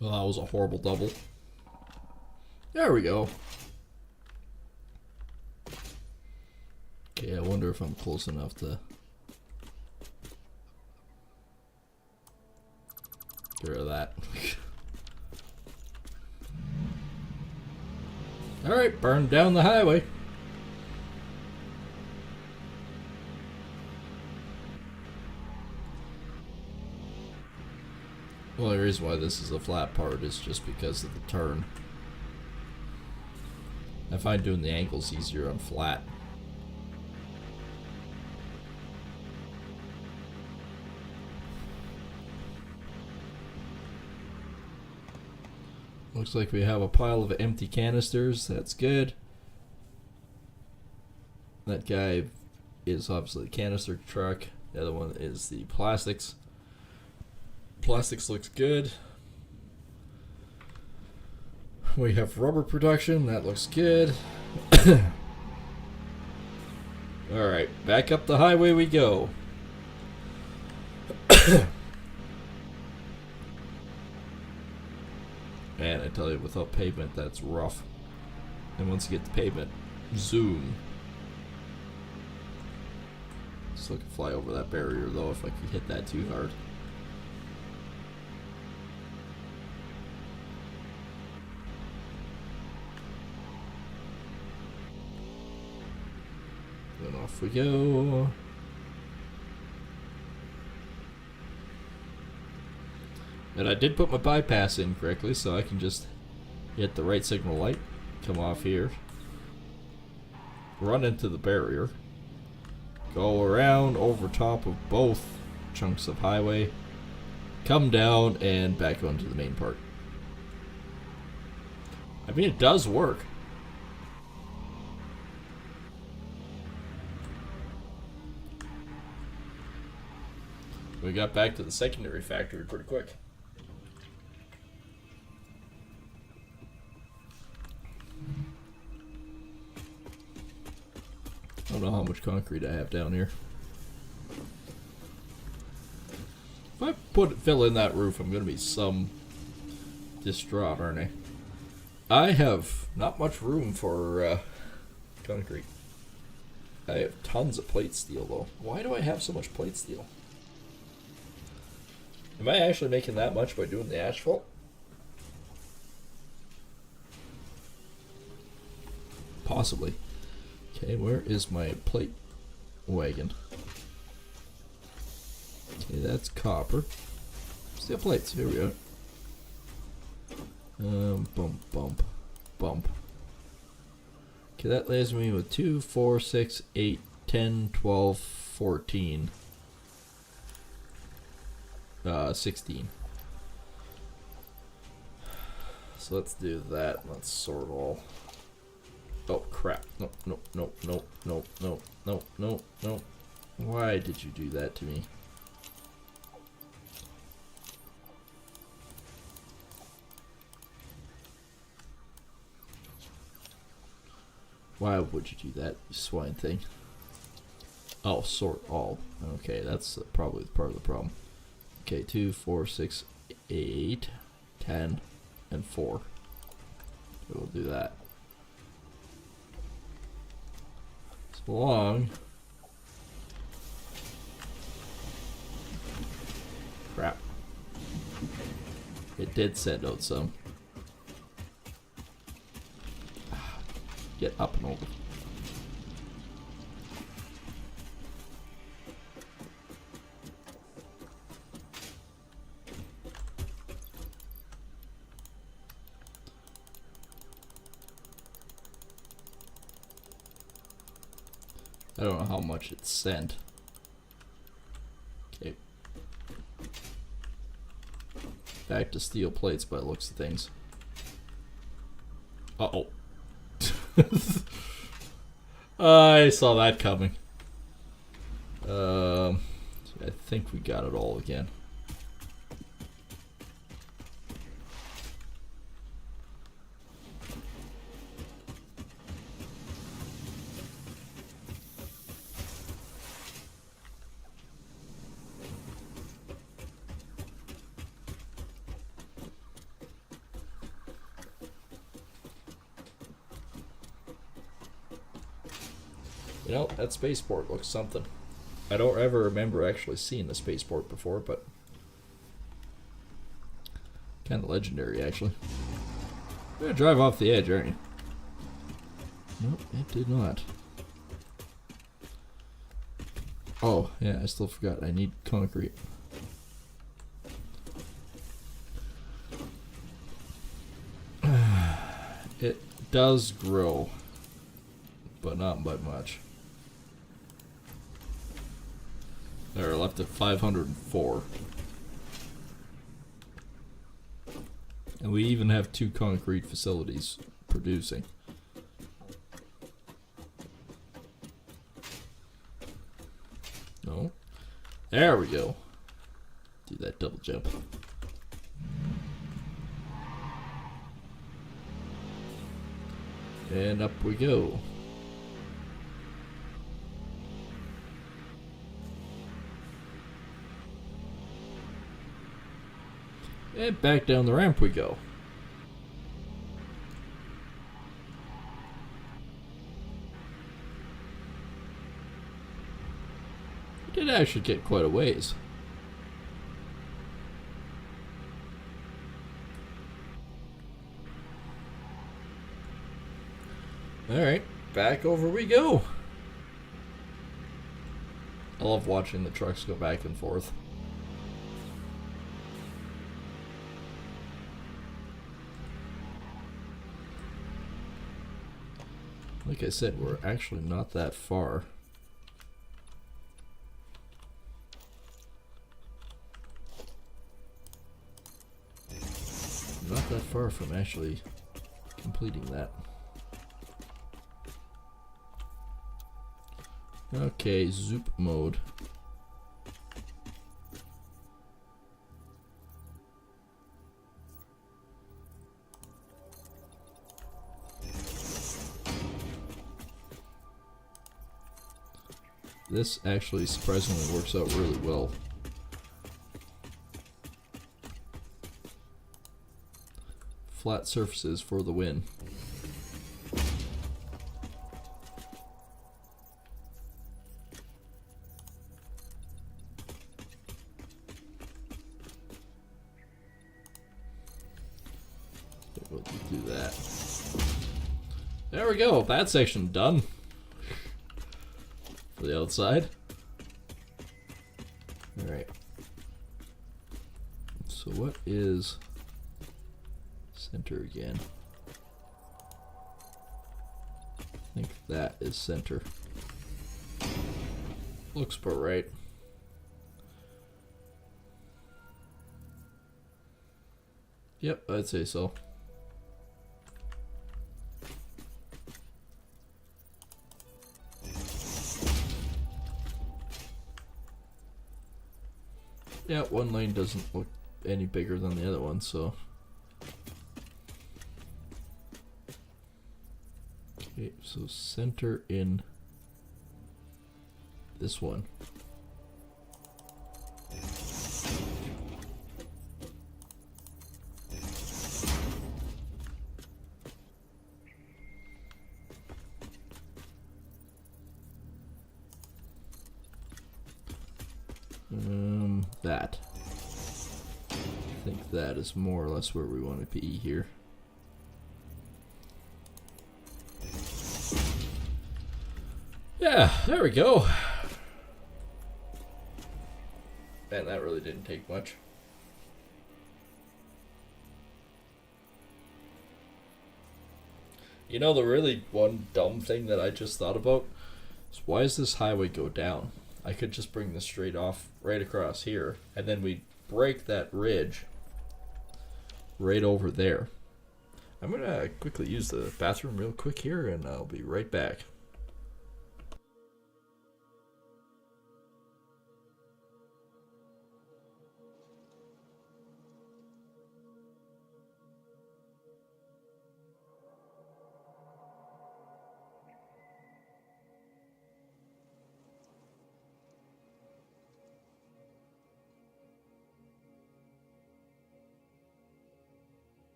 Well, that was a horrible double. There we go. Okay, I wonder if I'm close enough to get rid of that. Alright, burn down the highway. Well, the reason why this is a flat part is just because of the turn. I find doing the angles easier on flat. Looks like we have a pile of empty canisters. That's good. That guy is obviously the canister truck. The other one is the plastics. Plastics looks good. We have rubber production. That looks good. Alright, back up the highway we go. Man, I tell you, without pavement, that's rough. And once you get the pavement, zoom. Still can fly over that barrier, though, if I could hit that too hard. Then off we go. And I did put my bypass in correctly, so I can just hit the right signal light, come off here, run into the barrier, go around over top of both chunks of highway, come down, and back onto the main part. I mean, it does work. We got back to the secondary factory pretty quick. know how much concrete I have down here. If I fill in that roof, I'm gonna be some distraught, aren't I? I have not much room for concrete. I have tons of plate steel, though. Why do I have so much plate steel? Am I actually making that much by doing the asphalt? Possibly. Okay, where is my plate wagon? Okay, that's copper. Steel plates, here we are. Bump. Okay, that leaves me with 2, 4, 6, 8, 10, 12, 14. 16. So let's do that. Let's sort all. Oh crap. No. Why did you do that to me? Why would you do that, you swine thing? Oh, sort all. Okay, that's probably part of the problem. Okay, 2, 4, 6, 8, 10, and 4. We'll do that. So long. Crap. It did send out some. Get up and over. I don't know how much it's sent. Okay. Back to steel plates by the looks of things. Uh-oh. I saw that coming. I think we got it all again. You know, that spaceport looks something. I don't ever remember actually seeing the spaceport before, but kind of legendary, actually. You're gonna drive off the edge, aren't you? Nope, it did not. Oh, yeah, I still forgot. I need concrete. It does grow, but not by much. There, left at 504. And we even have 2 concrete facilities producing. No. There we go. Do that double jump. And up we go. And back down the ramp we go. We did actually get quite a ways. Alright, back over we go. I love watching the trucks go back and forth. Like I said, we're actually not that far. Not that far from actually completing that. Okay, zoop mode. this actually surprisingly works out really well. Flat surfaces for the win. We'll do that. There we go. That section done. For the outside. Alright. So what is center again? I think that is center. Looks about right. Yep, I'd say so. Yeah, one lane doesn't look any bigger than the other one, so. Okay, so center in this one. That. I think that is more or less where we want to be here. Yeah, there we go. Man, that really didn't take much. You know, the really one dumb thing that I just thought about is why does this highway go down? I could just bring this straight off right across here, and then we break that ridge right over there. I'm gonna quickly use the bathroom real quick here, and I'll be right back.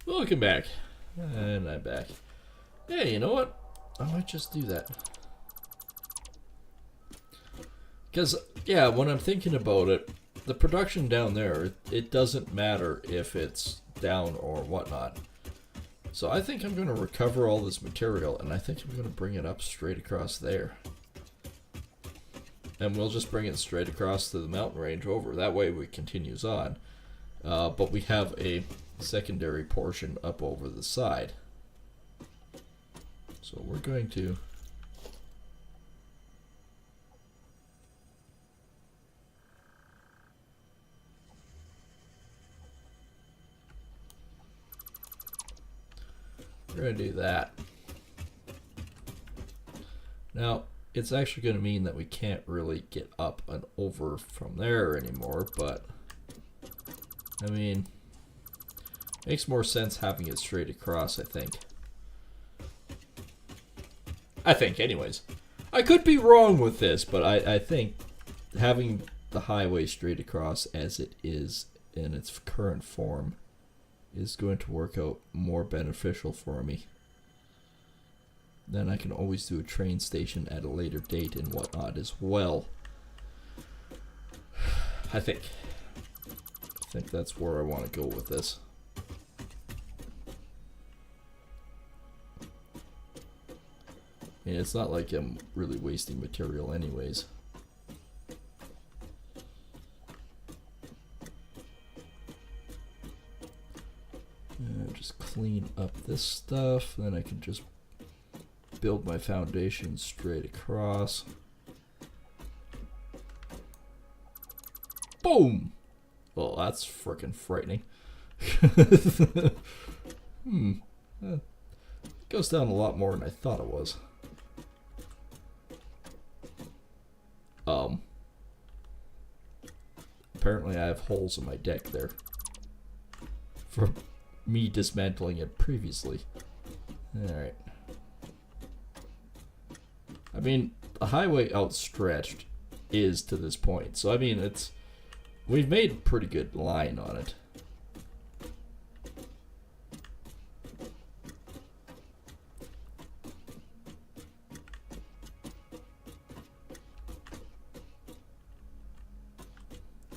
Welcome back. And I'm back. Hey, you know what? I might just do that. Because, yeah, when I'm thinking about it, the production down there, it doesn't matter if it's down or whatnot. So I think I'm going to recover all this material, and I think I'm going to bring it up straight across there. And we'll just bring it straight across to the mountain range over. That way it continues on. But we have a secondary portion up over the side. So we're going to do that. Now, it's actually going to mean that we can't really get up and over from there anymore, but I mean, makes more sense having it straight across, I think. Anyways. I could be wrong with this, but I think having the highway straight across as it is in its current form is going to work out more beneficial for me. Then I can always do a train station at a later date and whatnot as well. I think that's where I want to go with this. I mean, it's not like I'm really wasting material anyways. Just clean up this stuff, then I can just build my foundation straight across. Boom! Well, that's frickin' frightening. It goes down a lot more than I thought it was. Apparently I have holes in my deck there from me dismantling it previously. Alright. I mean, the highway outstretched is to this point. So, I mean, we've made a pretty good line on it.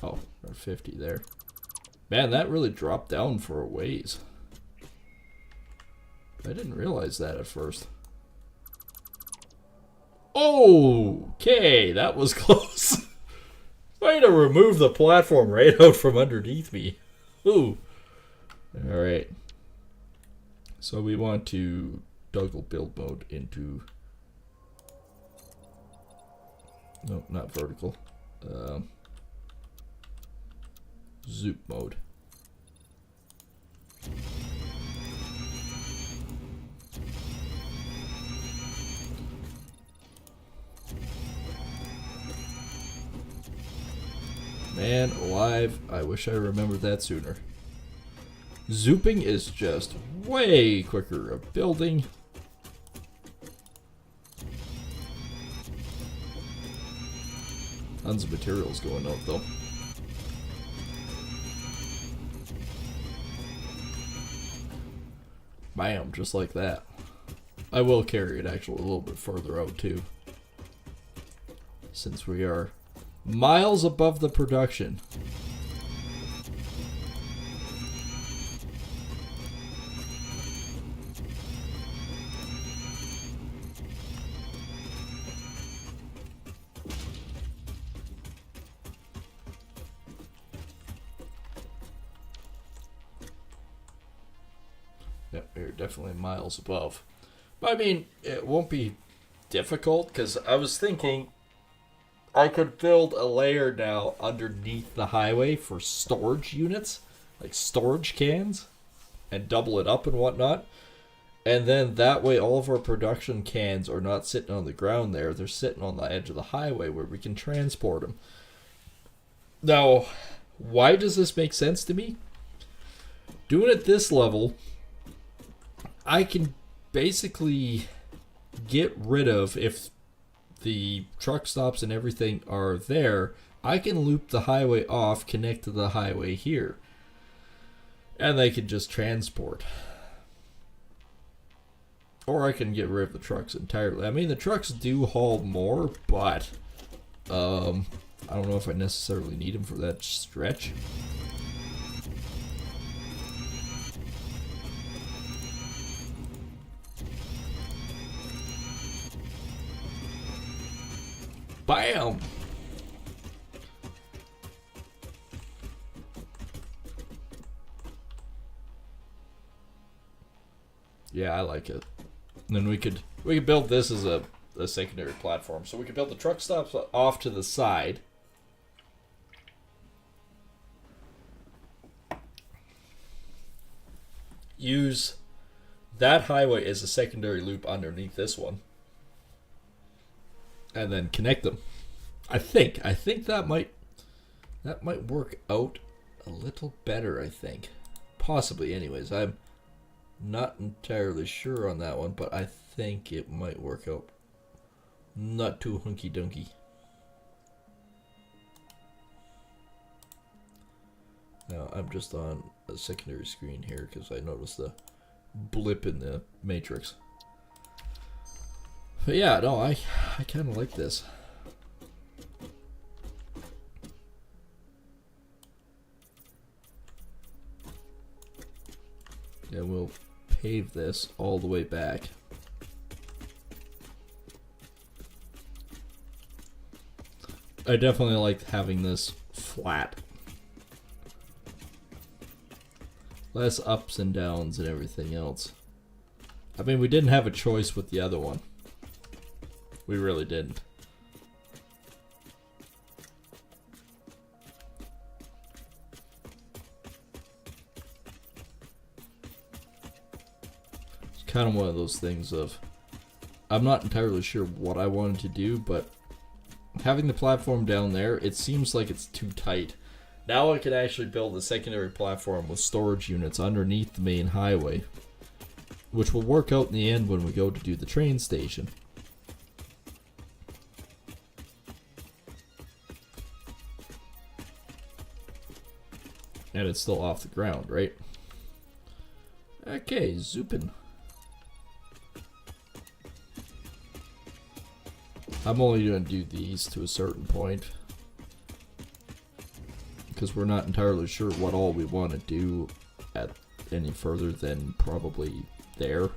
Oh, we're 50 there. Man, that really dropped down for a ways. I didn't realize that at first. Okay, that was close. Way to remove the platform right out from underneath me. Ooh. Alright. So we want to toggle build mode into... No, not vertical. Zoop mode. Man alive, I wish I remembered that sooner. Zooping is just way quicker of building. Tons of materials going out though. Bam, just like that. I will carry it actually a little bit further out too, since we are miles above the production. Yep, we're definitely miles above. But I mean, it won't be difficult, because I was thinking I could build a layer now underneath the highway for storage units, like storage cans, and double it up and whatnot. And then that way all of our production cans are not sitting on the ground there, they're sitting on the edge of the highway where we can transport them. Now, why does this make sense to me? Doing it this level, I can basically get rid of, if the truck stops and everything are there, I can loop the highway off, connect to the highway here, and they can just transport. Or I can get rid of the trucks entirely. I mean, the trucks do haul more, but I don't know if I necessarily need them for that stretch. Bam! Yeah, I like it. And then we could build this as a secondary platform. So we could build the truck stops off to the side. Use that highway as a secondary loop underneath this one. And then connect them. I think that might work out a little better, I think. Possibly, anyways. I'm not entirely sure on that one, but I think it might work out not too hunky-dunky. Now, I'm just on a secondary screen here because I noticed the blip in the matrix. But yeah, no, I kind of like this. And we'll pave this all the way back. I definitely like having this flat. Less ups and downs and everything else. I mean, we didn't have a choice with the other one. We really didn't. It's kind of one of those things of, I'm not entirely sure what I wanted to do, but having the platform down there, it seems like it's too tight. Now I could actually build a secondary platform with storage units underneath the main highway, which will work out in the end when we go to do the train station. And it's still off the ground, right? Okay, zoopin'. I'm only going to do these to a certain point, because we're not entirely sure what all we want to do at any further than probably there.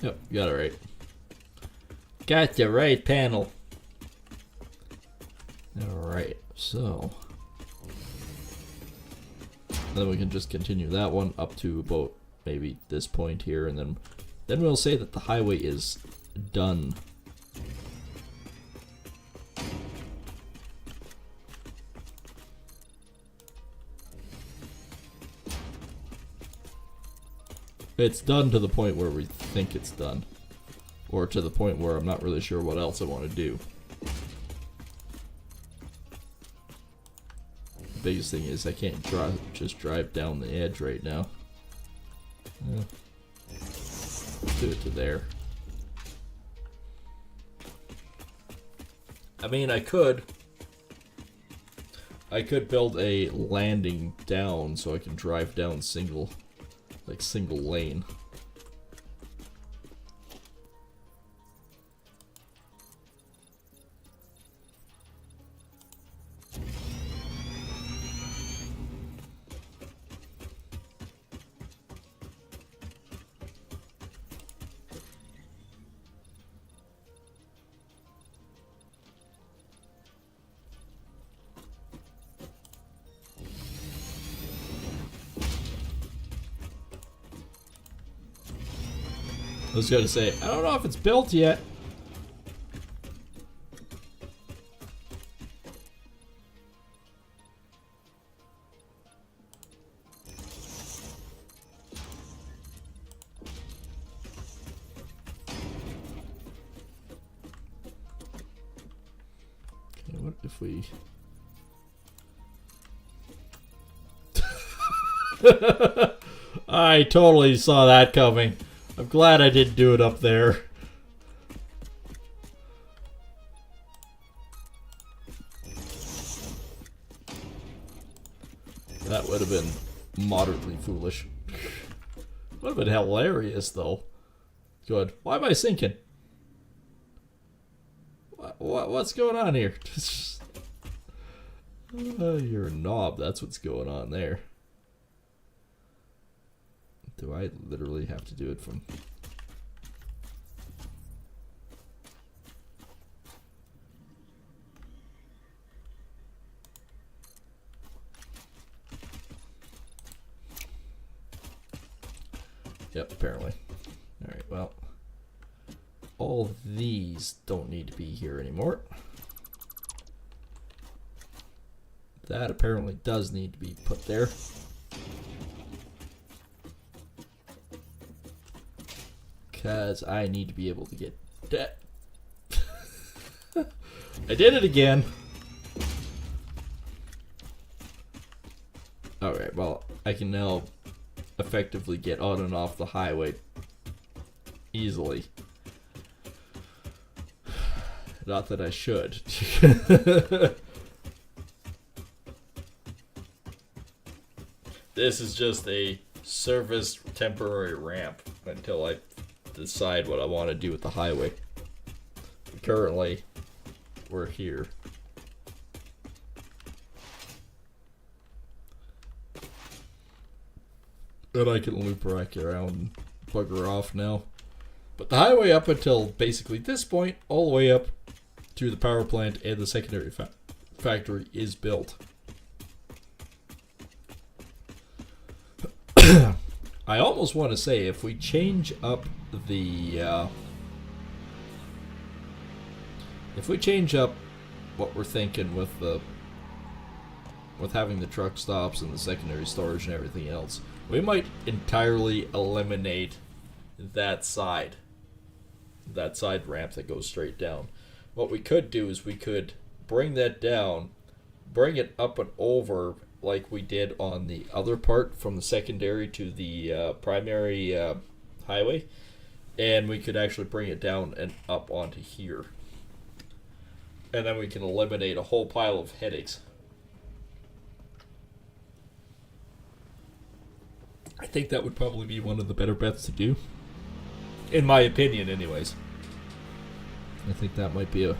Yep, got it right. Got the right panel. Alright, so then we can just continue that one up to about maybe this point here, and then we'll say that the highway is done. It's done to the point where we think it's done, or to the point where I'm not really sure what else I want to do. The biggest thing is I can't just drive down the edge right now. Do it to there. I mean, I could build a landing down so I can drive down single lane. I was gonna say, I don't know if it's built yet. Okay, what if we... I totally saw that coming. I'm glad I didn't do it up there. That would have been moderately foolish. Would have been hilarious, though. Good. Why am I sinking? What's going on here? You're a knob. That's what's going on there. Do I literally have to do it from... Yep, apparently. Alright, well. All these don't need to be here anymore. That apparently does need to be put there. Because I need to be able to get that. I did it again. Alright, well, I can now effectively get on and off the highway easily. Not that I should. This is just a service temporary ramp until I decide what I want to do with the highway. Currently, we're here. And I can loop back around and bugger off now. But the highway up until basically this point, all the way up to the power plant and the secondary factory is built. I almost want to say if we change up the if we change up what we're thinking with having the truck stops and the secondary storage and everything else, we might entirely eliminate that side ramp that goes straight down. What we could do is we could bring that down, bring it up and over like we did on the other part from the secondary to the primary highway, and we could actually bring it down and up onto here. And then we can eliminate a whole pile of headaches. I think that would probably be one of the better bets to do. In my opinion, anyways. I think that might be a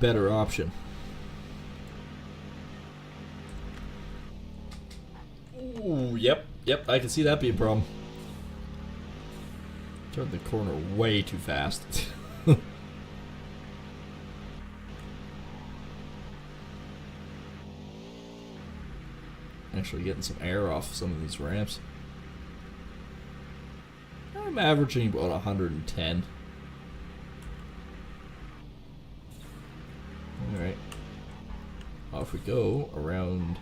better option. Ooh, yep, I can see that being a problem. Turned the corner way too fast. Actually getting some air off some of these ramps. I'm averaging about 110. Alright. Off we go around.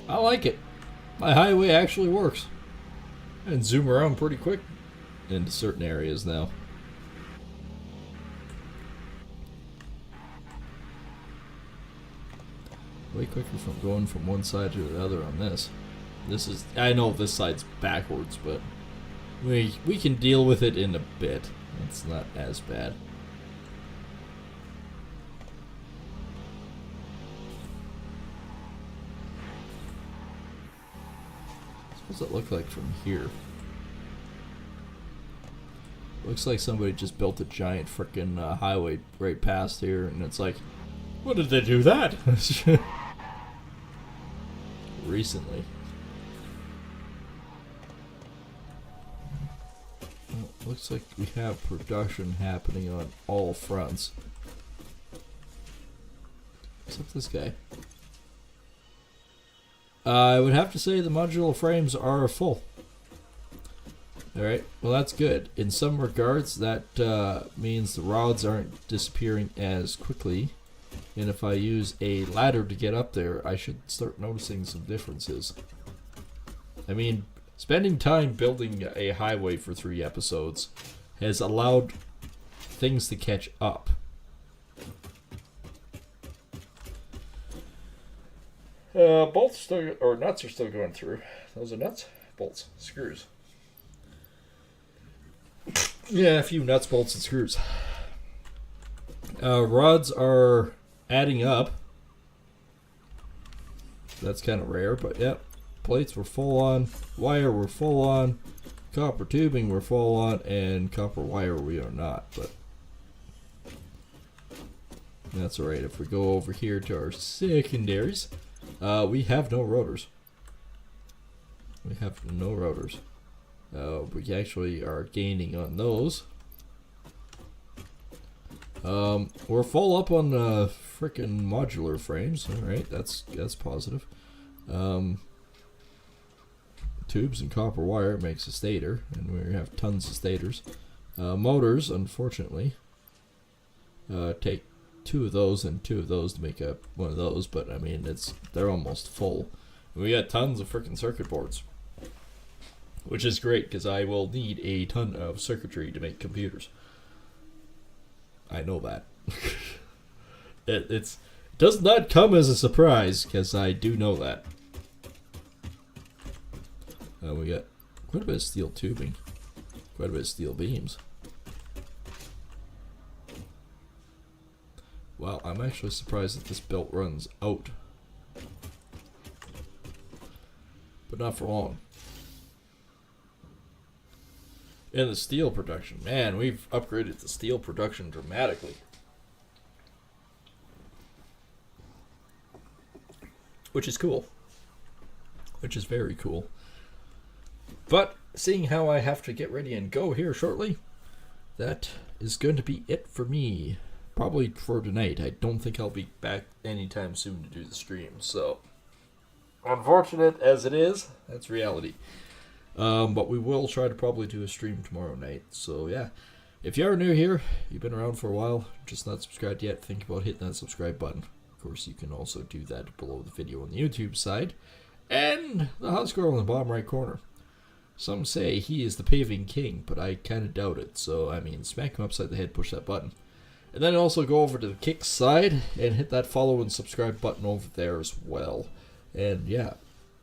I like it. My highway actually works. And zoom around pretty quick into certain areas now. Way quicker from going from one side to the other on this. This is, I know this side's backwards, but we can deal with it in a bit. It's not as bad. What does it look like from here? Looks like somebody just built a giant frickin' highway right past here, and it's like, what did they do that? Recently. Well, looks like we have production happening on all fronts. Except this guy. I would have to say the modular frames are full. Alright, well that's good. In some regards, that means the rods aren't disappearing as quickly. And if I use a ladder to get up there, I should start noticing some differences. I mean, spending time building a highway for 3 episodes has allowed things to catch up. Bolts still, or nuts are still going through. Those are nuts? Bolts. Screws. Yeah, a few nuts, bolts, and screws. Rods are adding up. That's kind of rare, but yeah. Plates were full on. Wire were full on. Copper tubing were full on. And copper wire we are not, but that's alright. If we go over here to our secondaries, we have no rotors. We have no rotors. We actually are gaining on those. We're full up on frickin' modular frames. Alright, that's positive. Tubes and copper wire makes a stator, and we have tons of stators. Motors, unfortunately, take 2 of those and 2 of those to make up one of those, but I mean, they're almost full. And we got tons of frickin' circuit boards, which is great because I will need a ton of circuitry to make computers. I know that. It does not come as a surprise because I do know that. We got quite a bit of steel tubing, quite a bit of steel beams. Wow, I'm actually surprised that this belt runs out. But not for long. And the steel production. Man, we've upgraded the steel production dramatically. Which is cool. Which is very cool. But, seeing how I have to get ready and go here shortly, that is going to be it for me. Probably for tonight. I don't think I'll be back anytime soon to do the stream, so unfortunate as it is, that's reality. But we will try to probably do a stream tomorrow night, so yeah. If you are new here, you've been around for a while, just not subscribed yet, think about hitting that subscribe button. Of course, you can also do that below the video on the YouTube side. And the hot scroll in the bottom right corner. Some say he is the paving king, but I kind of doubt it, so I mean, smack him upside the head, push that button. And then also go over to the Kick side and hit that follow and subscribe button over there as well. And yeah,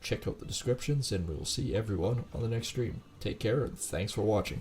check out the descriptions and we will see everyone on the next stream. Take care and thanks for watching.